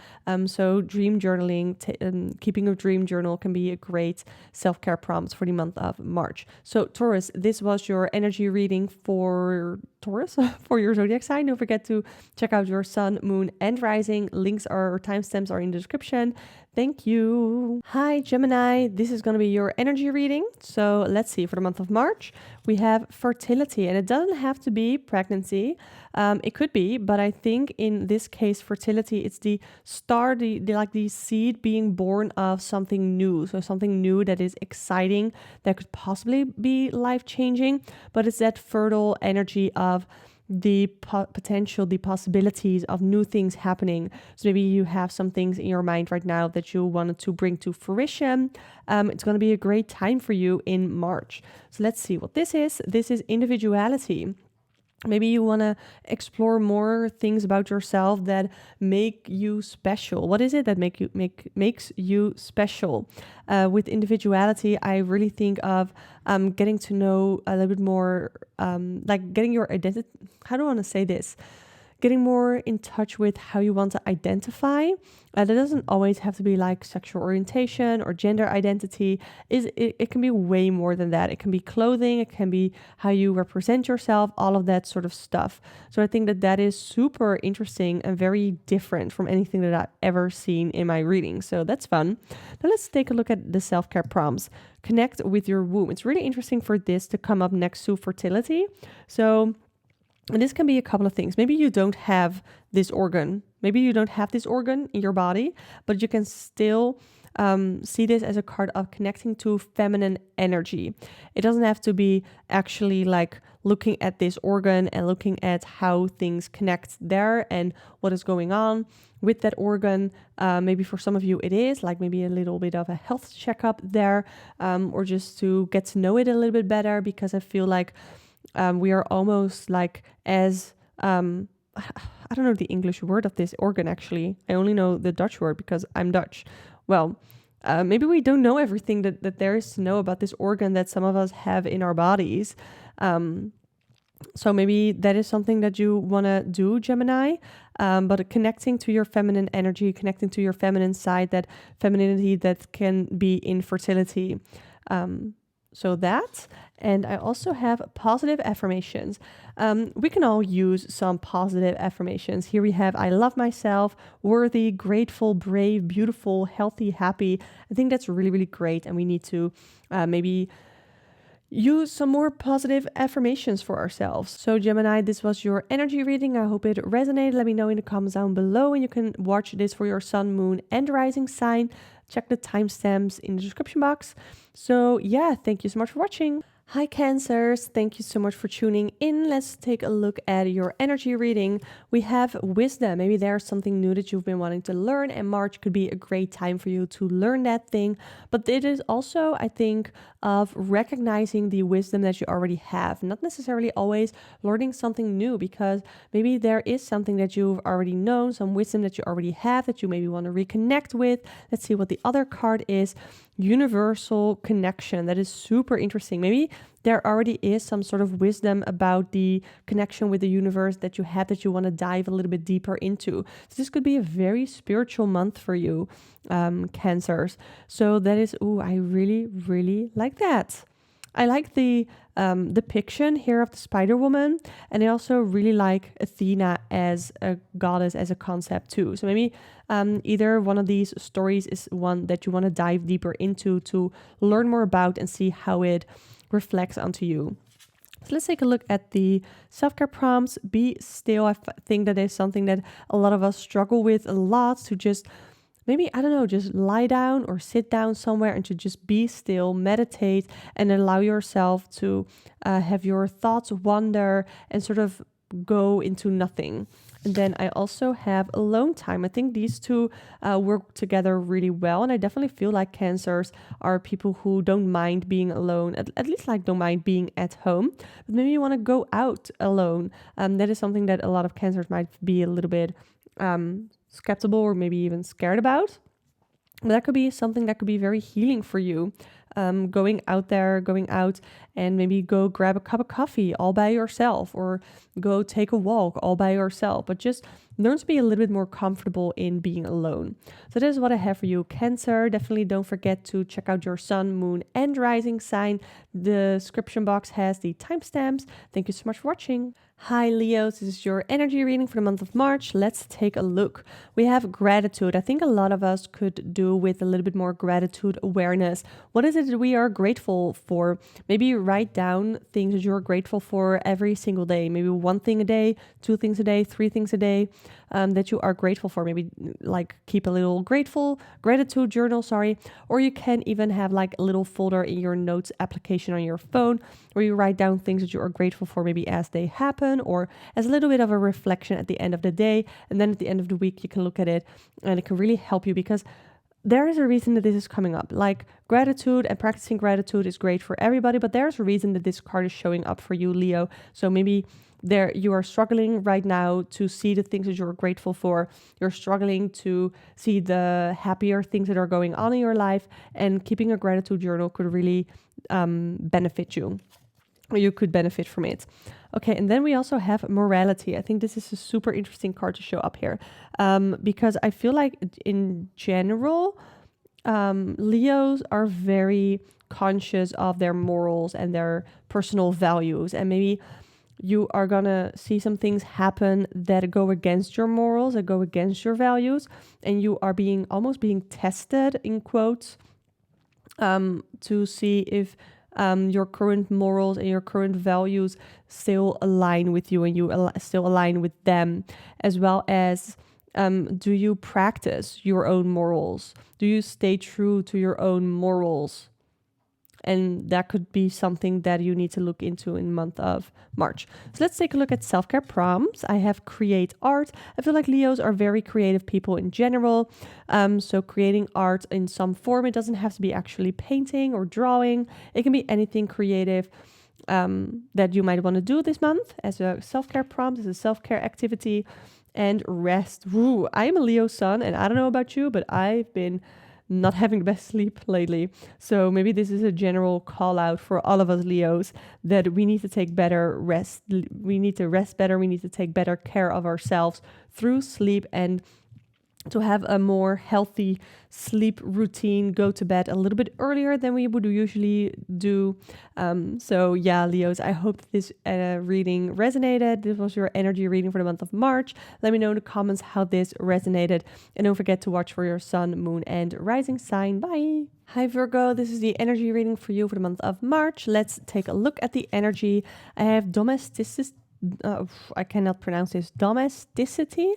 So dream journaling, keeping a dream journal can be a great self-care prompt for the month of March. So Taurus, this was your energy reading for Taurus, for your zodiac sign. Don't forget to check out your sun, moon, and rising. Links or timestamps are in the description. Thank you. Hi, Gemini. This is going to be your energy reading. So let's see. For the month of March, we have fertility, and it doesn't have to be pregnancy. It could be, but I think in this case, fertility, it's the start, the seed being born of something new. So something new that is exciting, that could possibly be life-changing, but it's that fertile energy of the potential, the possibilities of new things happening. So maybe you have some things in your mind right now that you wanted to bring to fruition. It's going to be a great time for you in March. So let's see what this is. This is individuality. Maybe you want to explore more things about yourself that make you special. What is it that makes you special? With individuality, I really think of getting to know a little bit more, like getting your identity. How do I want to say this? Getting more in touch with how you want to identify. That doesn't always have to be like sexual orientation or gender identity. It can be way more than that. It can be clothing, it can be how you represent yourself, all of that sort of stuff. So I think that is super interesting and very different from anything that I've ever seen in my reading. So that's fun. Now let's take a look at the self-care prompts. Connect with your womb. It's really interesting for this to come up next to fertility. And this can be a couple of things. Maybe you don't have this organ. Maybe you don't have this organ in your body, but you can still see this as a card of connecting to feminine energy. It doesn't have to be actually like looking at this organ and looking at how things connect there and what is going on with that organ. Maybe for some of you it is like maybe a little bit of a health checkup there, or just to get to know it a little bit better, because I feel like we are almost like as, I don't know the English word of this organ actually. I only know the Dutch word because I'm Dutch. Well, maybe we don't know everything that there is to know about this organ that some of us have in our bodies. So maybe that is something that you want to do, Gemini. But connecting to your feminine energy, connecting to your feminine side, that femininity that can be in fertility. So that, and I also have positive affirmations. We can all use some positive affirmations. Here we have, I love myself, worthy, grateful, brave, beautiful, healthy, happy. I think that's really, really great. And we need to maybe use some more positive affirmations for ourselves. So Gemini, this was your energy reading. I hope it resonated. Let me know in the comments down below, and you can watch this for your sun, moon, and rising sign. Check the timestamps in the description box. So yeah, thank you so much for watching. Hi Cancers, thank you so much for tuning in. Let's take a look at your energy reading. We have wisdom. Maybe there's something new that you've been wanting to learn, and March could be a great time for you to learn that thing. But it is also, I think, of recognizing the wisdom that you already have, not necessarily always learning something new, because maybe there is something that you've already known, some wisdom that you already have that you maybe want to reconnect with. Let's see what the other card is. Universal connection. That is super interesting. Maybe there already is some sort of wisdom about the connection with the universe that you have that you want to dive a little bit deeper into. So this could be a very spiritual month for you, Cancers. So that is, I really, really like that. I like the depiction here of the Spider Woman, and I also really like Athena as a goddess, as a concept too. So maybe either one of these stories is one that you want to dive deeper into to learn more about and see how it reflects onto you. So let's take a look at the self-care prompts. Be still. I think that is something that a lot of us struggle with a lot, to just maybe, I don't know, just lie down or sit down somewhere and to just be still, meditate, and allow yourself to have your thoughts wander and sort of go into nothing. And then I also have alone time. I think these two work together really well. And I definitely feel like Cancers are people who don't mind being alone, at least like don't mind being at home. But maybe you want to go out alone. That is something that a lot of Cancers might be a little bit skeptical or maybe even scared about. But that could be something that could be very healing for you. going out and maybe go grab a cup of coffee all by yourself, or go take a walk all by yourself, but just learn to be a little bit more comfortable in being alone. So that is what I have for you, Cancer. Definitely don't forget to check out your sun, moon, and rising sign. The description box has the timestamps. Thank you so much for watching. Hi Leos, this is your energy reading for the month of March. Let's take a look. We have gratitude. I think a lot of us could do with a little bit more gratitude awareness. What is it that we are grateful for? Maybe write down things that you're grateful for every single day. Maybe one thing a day, 2 things a day, 3 things a day that you are grateful for. Maybe like keep a little gratitude journal, or you can even have like a little folder in your notes application on your phone where you write down things that you are grateful for, maybe as they happen or as a little bit of a reflection at the end of the day. And then at the end of the week, you can look at it and it can really help you, because there is a reason that this is coming up. Like gratitude and practicing gratitude is great for everybody, but there's a reason that this card is showing up for you, Leo. So maybe you are struggling right now to see the things that you're grateful for. You're struggling to see the happier things that are going on in your life, and keeping a gratitude journal could really benefit you, or you could benefit from it. Okay, and then we also have morality. I think this is a super interesting card to show up here, because I feel like in general, Leos are very conscious of their morals and their personal values, and maybe you are gonna see some things happen that go against your morals, that go against your values, and you are almost being tested, in quotes, to see if your current morals and your current values still align with you, and you still align with them, as well as do you practice your own morals? Do you stay true to your own morals? And that could be something that you need to look into in the month of March. So let's take a look at self-care prompts. I have create art. I feel like Leos are very creative people in general. So creating art in some form, it doesn't have to be actually painting or drawing. It can be anything creative that you might want to do this month as a self-care prompt, as a self-care activity. And rest. Woo, I'm a Leo sun, and I don't know about you, but I've been not having the best sleep lately. So maybe this is a general call out for all of us Leos, that we need to take better rest. We need to rest better. We need to take better care of ourselves through sleep, and to have a more healthy sleep routine, go to bed a little bit earlier than we would usually do. So yeah, Leos, I hope this reading resonated. This was your energy reading for the month of March. Let me know in the comments how this resonated. And don't forget to watch for your sun, moon, and rising sign. Bye. Hi Virgo, this is the energy reading for you for the month of March. Let's take a look at the energy. I have domesticity. I cannot pronounce this. Domesticity.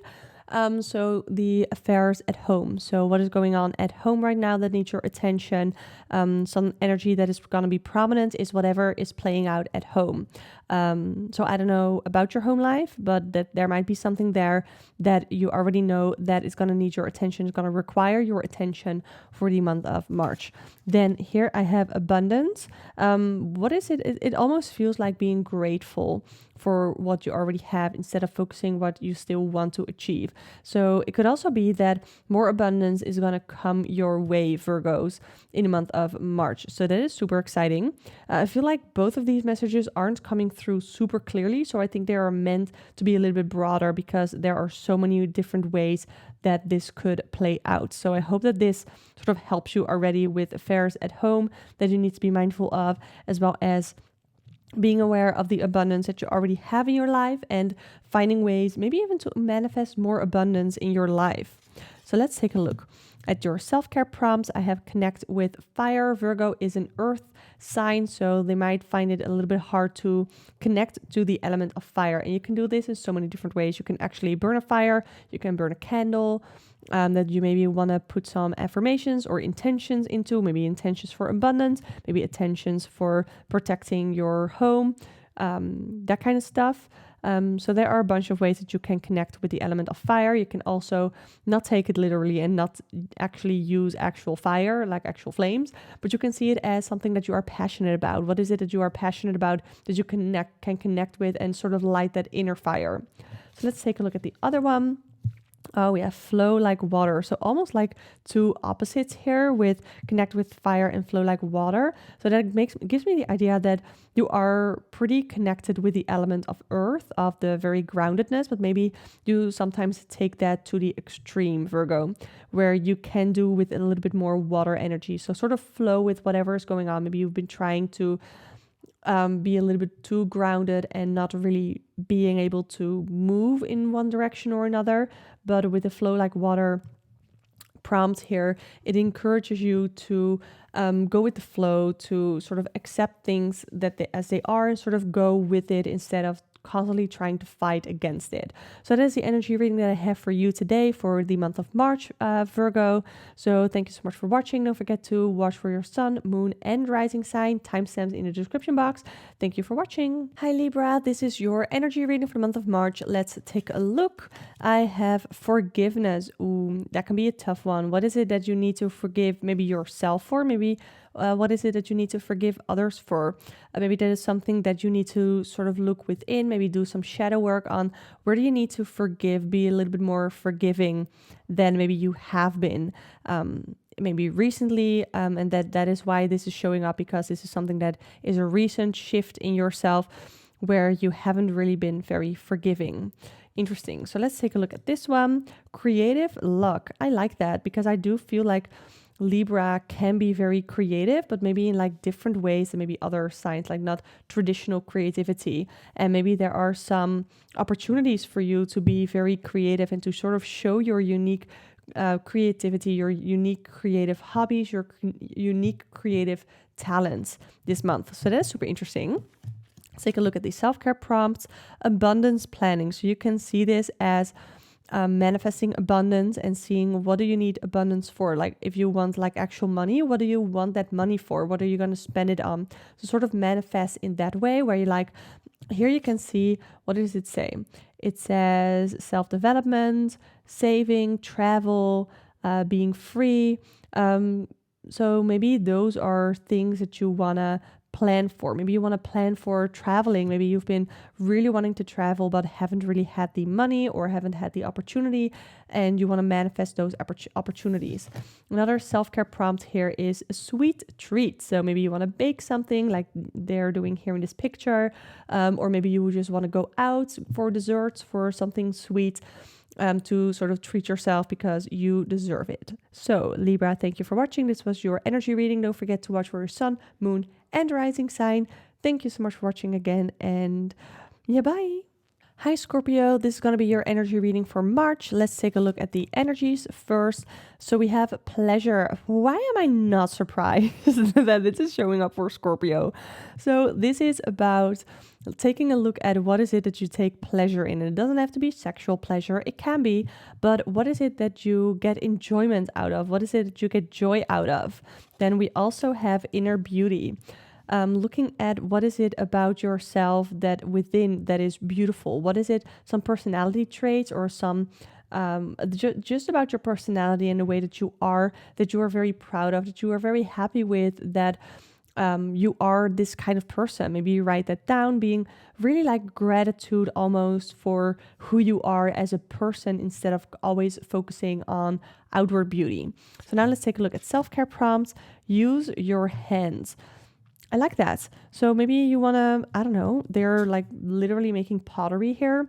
So the affairs at home. So what is going on at home right now that needs your attention? Some energy that is going to be prominent is whatever is playing out at home. So I don't know about your home life, but that there might be something there that you already know that is going to need your attention, is going to require your attention for the month of March. Then here I have abundance. What is it? It almost feels like being grateful for what you already have instead of focusing what you still want to achieve. So it could also be that more abundance is going to come your way, Virgos, in the month of March. So that is super exciting. I feel like both of these messages aren't coming through super clearly. So I think they are meant to be a little bit broader, because there are so many different ways that this could play out. So I hope that this sort of helps you already with affairs at home that you need to be mindful of, as well as being aware of the abundance that you already have in your life and finding ways maybe even to manifest more abundance in your life. So let's take a look at your self-care prompts. I have connect with fire. Virgo is an earth sign, so they might find it a little bit hard to connect to the element of fire. And you can do this in so many different ways. You can actually burn a fire. You can burn a candle that you maybe want to put some affirmations or intentions into, maybe intentions for abundance, maybe intentions for protecting your home, that kind of stuff. So there are a bunch of ways that you can connect with the element of fire. You can also not take it literally and not actually use actual fire, like actual flames, but you can see it as something that you are passionate about. What is it that you are passionate about that you can connect with and sort of light that inner fire? So let's take a look at the other one. Oh, we have flow like water. So almost like two opposites here with connect with fire and flow like water. So that gives me the idea that you are pretty connected with the element of earth, of the very groundedness, but maybe you sometimes take that to the extreme, Virgo, where you can do with a little bit more water energy. So sort of flow with whatever is going on. Maybe you've been trying to be a little bit too grounded and not really being able to move in one direction or another. But with the flow like water prompt here, it encourages you to go with the flow, to sort of accept things as they are and sort of go with it instead of constantly trying to fight against it. So that is the energy reading that I have for you today for the month of March, Virgo. So thank you so much for watching. Don't forget to watch for your sun, moon, and rising sign. Timestamps in the description box. Thank you for watching. Hi Libra, this is your energy reading for the month of March. Let's take a look. I have forgiveness. Ooh, that can be a tough one. What is it that you need to forgive maybe yourself for? Maybe what is it that you need to forgive others for? Maybe that is something that you need to sort of look within, maybe do some shadow work on. Where do you need to forgive, be a little bit more forgiving than maybe you have been maybe recently, and that is why this is showing up, because this is something that is a recent shift in yourself where you haven't really been very forgiving. Interesting. So let's take a look at this one. Creative luck. I like that because I do feel like Libra can be very creative, but maybe in like different ways than maybe other signs, like not traditional creativity. And maybe there are some opportunities for you to be very creative and to sort of show your unique creativity, your unique creative hobbies, your unique creative talents this month. So that's super interesting. Let's take a look at the self-care prompts. Abundance planning. So you can see this as manifesting abundance and seeing what do you need abundance for. Like if you want like actual money, what do you want that money for? What are you going to spend it on? So sort of manifest in that way where you like, here you can see, what does it say? It says self-development, saving, travel, being free. So maybe those are things that you want to plan for. Maybe you want to plan for traveling. Maybe you've been really wanting to travel but haven't really had the money or haven't had the opportunity, and you want to manifest those opportunities. Another self-care prompt here is a sweet treat. So maybe you want to bake something like they're doing here in this picture, or maybe you just want to go out for desserts, for something sweet, to sort of treat yourself because you deserve it. So Libra, thank you for watching. This was your energy reading. Don't forget to watch for your sun, moon, and rising sign. Thank you so much for watching again, and yeah, bye. Hi Scorpio, this is going to be your energy reading for March. Let's take a look at the energies first. So we have pleasure. Why am I not surprised that this is showing up for Scorpio? So this is about taking a look at what is it that you take pleasure in. And it doesn't have to be sexual pleasure, it can be, but what is it that you get enjoyment out of? What is it that you get joy out of? Then we also have inner beauty. Looking at what is it about yourself that within that is beautiful. What is it? Some personality traits or some just about your personality and the way that you are very proud of, that you are very happy with, that you are this kind of person. Maybe you write that down, being really like gratitude almost for who you are as a person instead of always focusing on outward beauty. So now let's take a look at self-care prompts. Use your hands. I like that. So maybe you want to, I don't know, they're like literally making pottery here.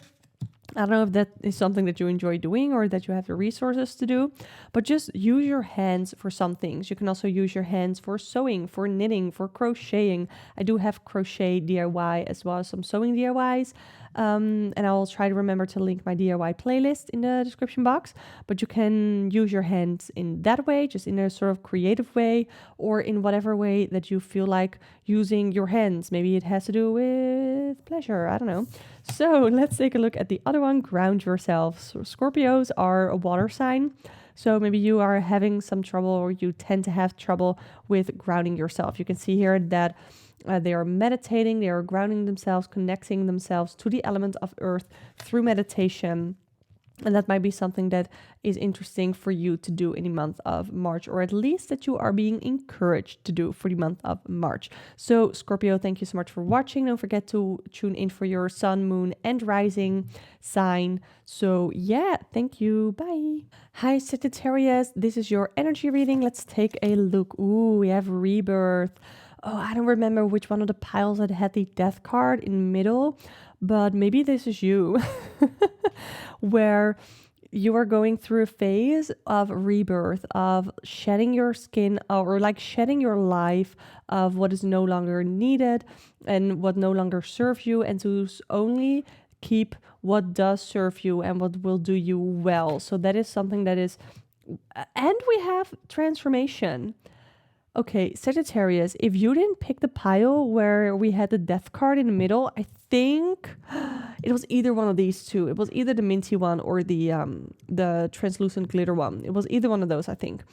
I don't know if that is something that you enjoy doing or that you have the resources to do, but just use your hands for some things. You can also use your hands for sewing, for knitting, for crocheting. I do have crochet DIY as well as some sewing DIYs. And I will try to remember to link my DIY playlist in the description box, but you can use your hands in that way, just in a sort of creative way, or in whatever way that you feel like using your hands. Maybe it has to do with pleasure. I don't know. So let's take a look at the other one, ground yourself. So Scorpios are a water sign. So maybe you are having some trouble, or you tend to have trouble with grounding yourself. You can see here that they are meditating, they are grounding themselves, connecting themselves to the element of earth through meditation. And that might be something that is interesting for you to do in the month of March, or at least that you are being encouraged to do for the month of March. So Scorpio, thank you so much for watching. Don't forget to tune in for your sun, moon, and rising sign. So yeah, thank you. Bye. Hi, Sagittarius. This is your energy reading. Let's take a look. Ooh, we have rebirth. Oh, I don't remember which one of the piles that had the death card in the middle, but maybe this is you. Where you are going through a phase of rebirth, of shedding your skin, or like shedding your life of what is no longer needed and what no longer serves you, and to only keep what does serve you and what will do you well. So that is something that is, and we have transformation. Okay, Sagittarius, if you didn't pick the pile where we had the death card in the middle, I think it was either one of these two. It was either the minty one or the translucent glitter one. It was either one of those, I think.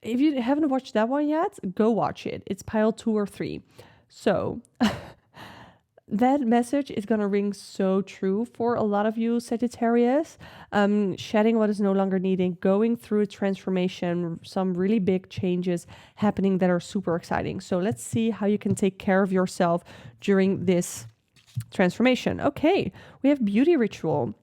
If you haven't watched that one yet, go watch it. It's pile 2 or 3. So that message is going to ring so true for a lot of you, Sagittarius. Shedding what is no longer needed, going through a transformation, some really big changes happening that are super exciting. So let's see how you can take care of yourself during this transformation. Okay, we have beauty ritual.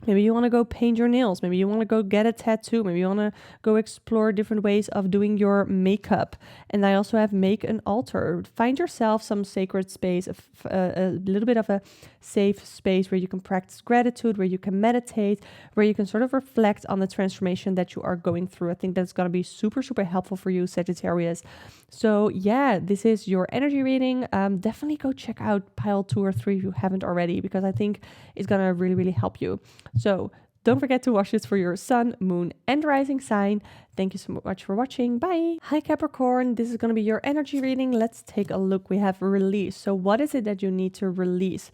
Maybe you want to go paint your nails. Maybe you want to go get a tattoo. Maybe you want to go explore different ways of doing your makeup. And I also have make an altar. Find yourself some sacred space, a little bit of a safe space where you can practice gratitude, where you can meditate, where you can sort of reflect on the transformation that you are going through. I think that's going to be super, super helpful for you, Sagittarius. So yeah, this is your energy reading. Definitely go check out pile 2 or 3 if you haven't already, because I think it's going to really, really help you. So don't forget to watch this for your sun, moon, and rising sign. Thank you so much for watching. Bye. Hi, Capricorn. This is going to be your energy reading. Let's take a look. We have release. So what is it that you need to release?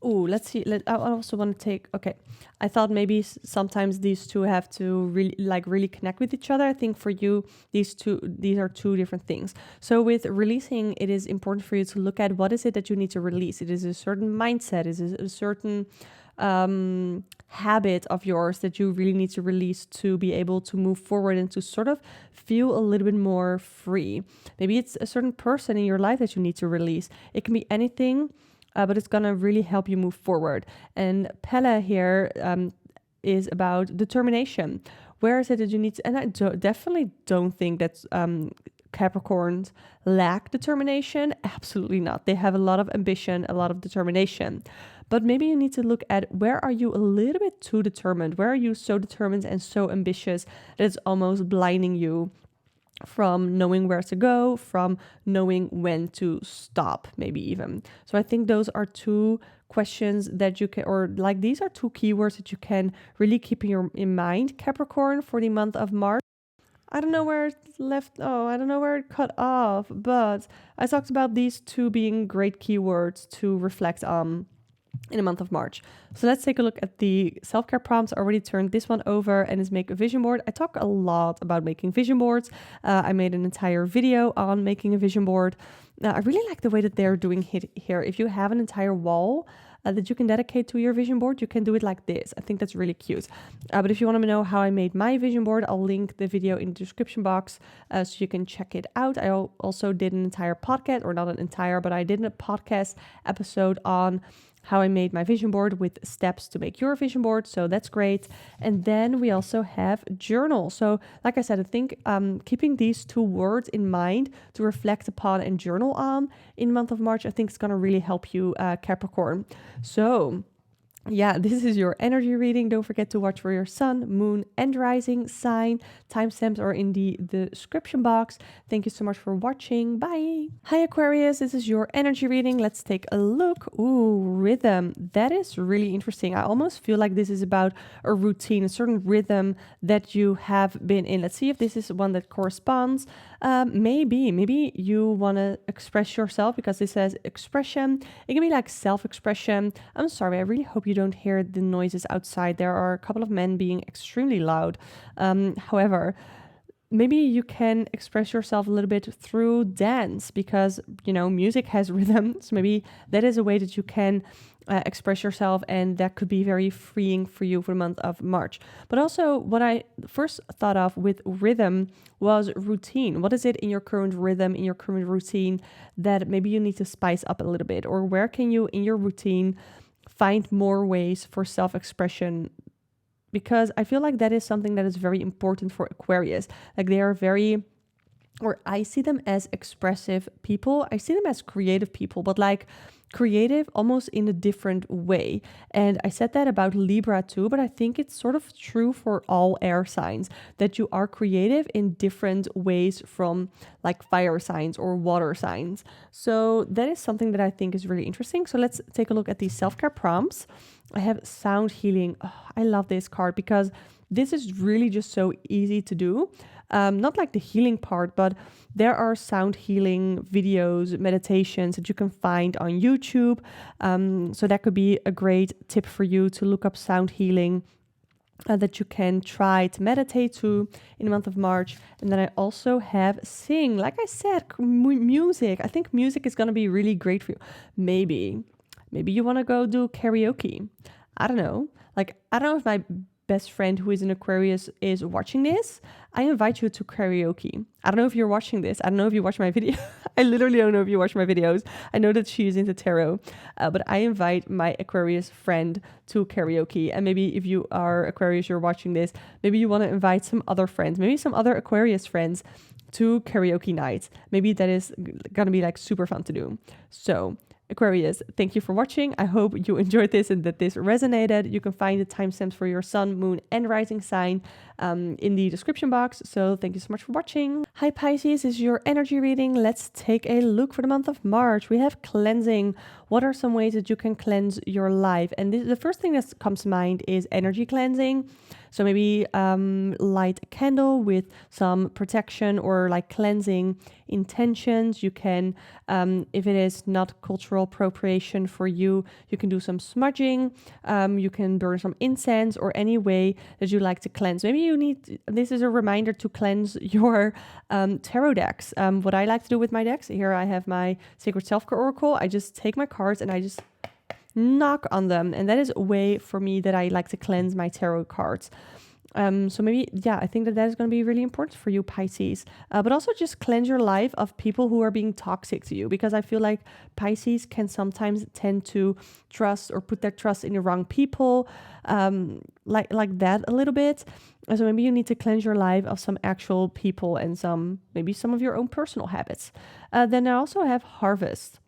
Oh, let's see. I also want to take, okay. I thought maybe sometimes these two have to really connect with each other. I think for you, these are two different things. So with releasing, it is important for you to look at what is it that you need to release. It is a certain mindset. It is a certain habit of yours that you really need to release to be able to move forward and to sort of feel a little bit more free. Maybe it's a certain person in your life that you need to release. It can be anything. But it's going to really help you move forward. And Pella here is about determination. Where is it that you need to... And I definitely don't think that Capricorns lack determination. Absolutely not. They have a lot of ambition, a lot of determination. But maybe you need to look at where are you a little bit too determined? Where are you so determined and so ambitious that it's almost blinding you from knowing where to go, from knowing when to stop, maybe even. So I think those are two questions that you can, or like these are two keywords that you can really keep in mind, Capricorn, for the month of March. I don't know where it left. Oh, I don't know where it cut off, but I talked about these two being great keywords to reflect on in the month of March. So let's take a look at the self-care prompts. I already turned this one over and is make a vision board. I talk a lot about making vision boards. I made an entire video on making a vision board. I really like the way that they're doing it here. If you have an entire wall that you can dedicate to your vision board, you can do it like this. I think that's really cute. But if you want to know how I made my vision board, I'll link the video in the description box so you can check it out. I also did an entire podcast, or not an entire, but I did a podcast episode on how I made my vision board with steps to make your vision board. So that's great. And then we also have journal. So like I said, I think keeping these two words in mind to reflect upon and journal on in the month of March, I think it's going to really help you, Capricorn. So yeah, this is your energy reading. Don't forget to watch for your sun, moon, and rising sign. Timestamps are in the description box. Thank you so much for watching. Bye. Hi, Aquarius. This is your energy reading. Let's take a look. Ooh, rhythm. That is really interesting. I almost feel like this is about a routine, a certain rhythm that you have been in. Let's see if this is one that corresponds. Maybe you want to express yourself, because this says expression. It can be like self-expression. I'm sorry, I really hope you don't hear the noises outside. There are a couple of men being extremely loud. However, maybe you can express yourself a little bit through dance because, you know, music has rhythm. So maybe that is a way that you can express yourself, and that could be very freeing for you for the month of March. But also what I first thought of with rhythm was routine. What is it in your current rhythm, in your current routine that maybe you need to spice up a little bit? Or where can you in your routine find more ways for self-expression? Because I feel like that is something that is very important for Aquarius. Like they are very, or I see them as expressive people. I see them as creative people, but like creative almost in a different way. And I said that about Libra too, but I think it's sort of true for all air signs that you are creative in different ways from like fire signs or water signs. So that is something that I think is really interesting. So let's take a look at these self-care prompts. I have sound healing. Oh, I love this card because this is really just so easy to do. Not like the healing part, but there are sound healing videos, meditations that you can find on YouTube. So that could be a great tip for you to look up sound healing that you can try to meditate to in the month of March. And then I also have sing. Like I said, music. I think music is going to be really great for you. Maybe you want to go do karaoke. I don't know. Like, I don't know if my best friend who is an Aquarius is watching this. I invite you to karaoke. I don't know if you're watching this. I don't know if you watch my video. I literally don't know if you watch my videos. I know that she is into tarot, but I invite my Aquarius friend to karaoke. And maybe if you are Aquarius, you're watching this, maybe you want to invite some other friends, maybe some other Aquarius friends to karaoke night. Maybe that is going to be like super fun to do. So Aquarius, thank you for watching. I hope you enjoyed this and that this resonated. You can find the timestamps for your sun, moon, and rising sign in the description box. So thank you so much for watching. Hi Pisces, this is your energy reading. Let's take a look for the month of March. We have cleansing. What are some ways that you can cleanse your life? And the first thing that comes to mind is energy cleansing. So maybe light a candle with some protection or like cleansing intentions. You can, if it is not cultural appropriation for you, you can do some smudging. You can burn some incense or any way that you like to cleanse. Maybe you need, this is a reminder to cleanse your tarot decks. What I like to do with my decks, here I have my Sacred Self-Care Oracle. I just take my cards and I just knock on them, and that is a way for me that I like to cleanse my tarot cards. So maybe, yeah, I think that is going to be really important for you, Pisces. But also just cleanse your life of people who are being toxic to you, because I feel like Pisces can sometimes tend to trust or put their trust in the wrong people, like that a little bit. So maybe you need to cleanse your life of some actual people and maybe some of your own personal habits. Then I also have harvest.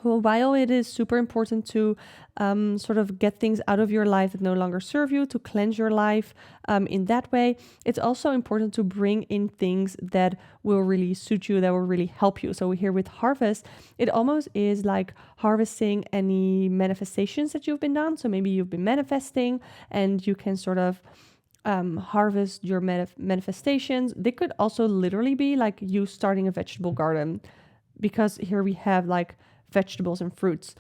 Well, while it is super important to sort of get things out of your life that no longer serve you, to cleanse your life in that way, it's also important to bring in things that will really suit you, that will really help you. So here with harvest, it almost is like harvesting any manifestations that you've been done. So maybe you've been manifesting and you can sort of harvest your manifestations. They could also literally be like you starting a vegetable garden, because here we have like vegetables and fruits.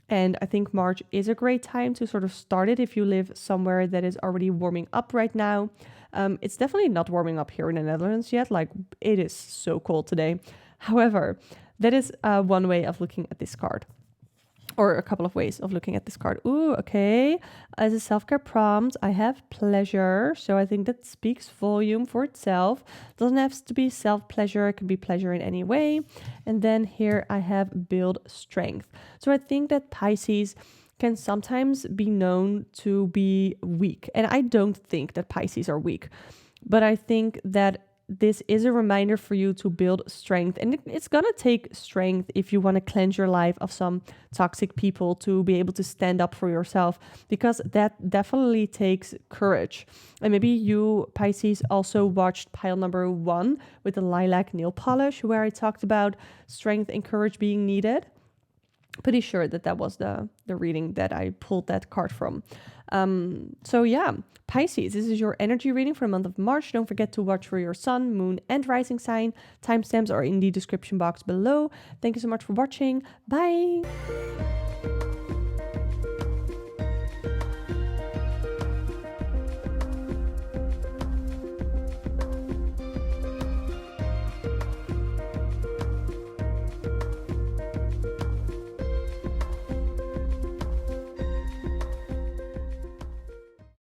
And I think March is a great time to sort of start it if you live somewhere that is already warming up right now. It's definitely not warming up here in the Netherlands yet. Like, it is so cold today. However, that is one way of looking at this card. Or a couple of ways of looking at this card. Ooh, okay. As a self-care prompt, I have pleasure. So I think that speaks volume for itself. Doesn't have to be self-pleasure. It can be pleasure in any way. And then here I have build strength. So I think that Pisces can sometimes be known to be weak. And I don't think that Pisces are weak. But I think that this is a reminder for you to build strength. And it's going to take strength if you want to cleanse your life of some toxic people, to be able to stand up for yourself, because that definitely takes courage. And maybe you, Pisces, also watched pile number 1 with the lilac nail polish, where I talked about strength and courage being needed. Pretty sure that was the reading that I pulled that card from. So yeah, Pisces, this is your energy reading for the month of March. Don't forget to watch for your sun, moon, and rising sign. Timestamps are in the description box below. Thank you so much for watching. Bye.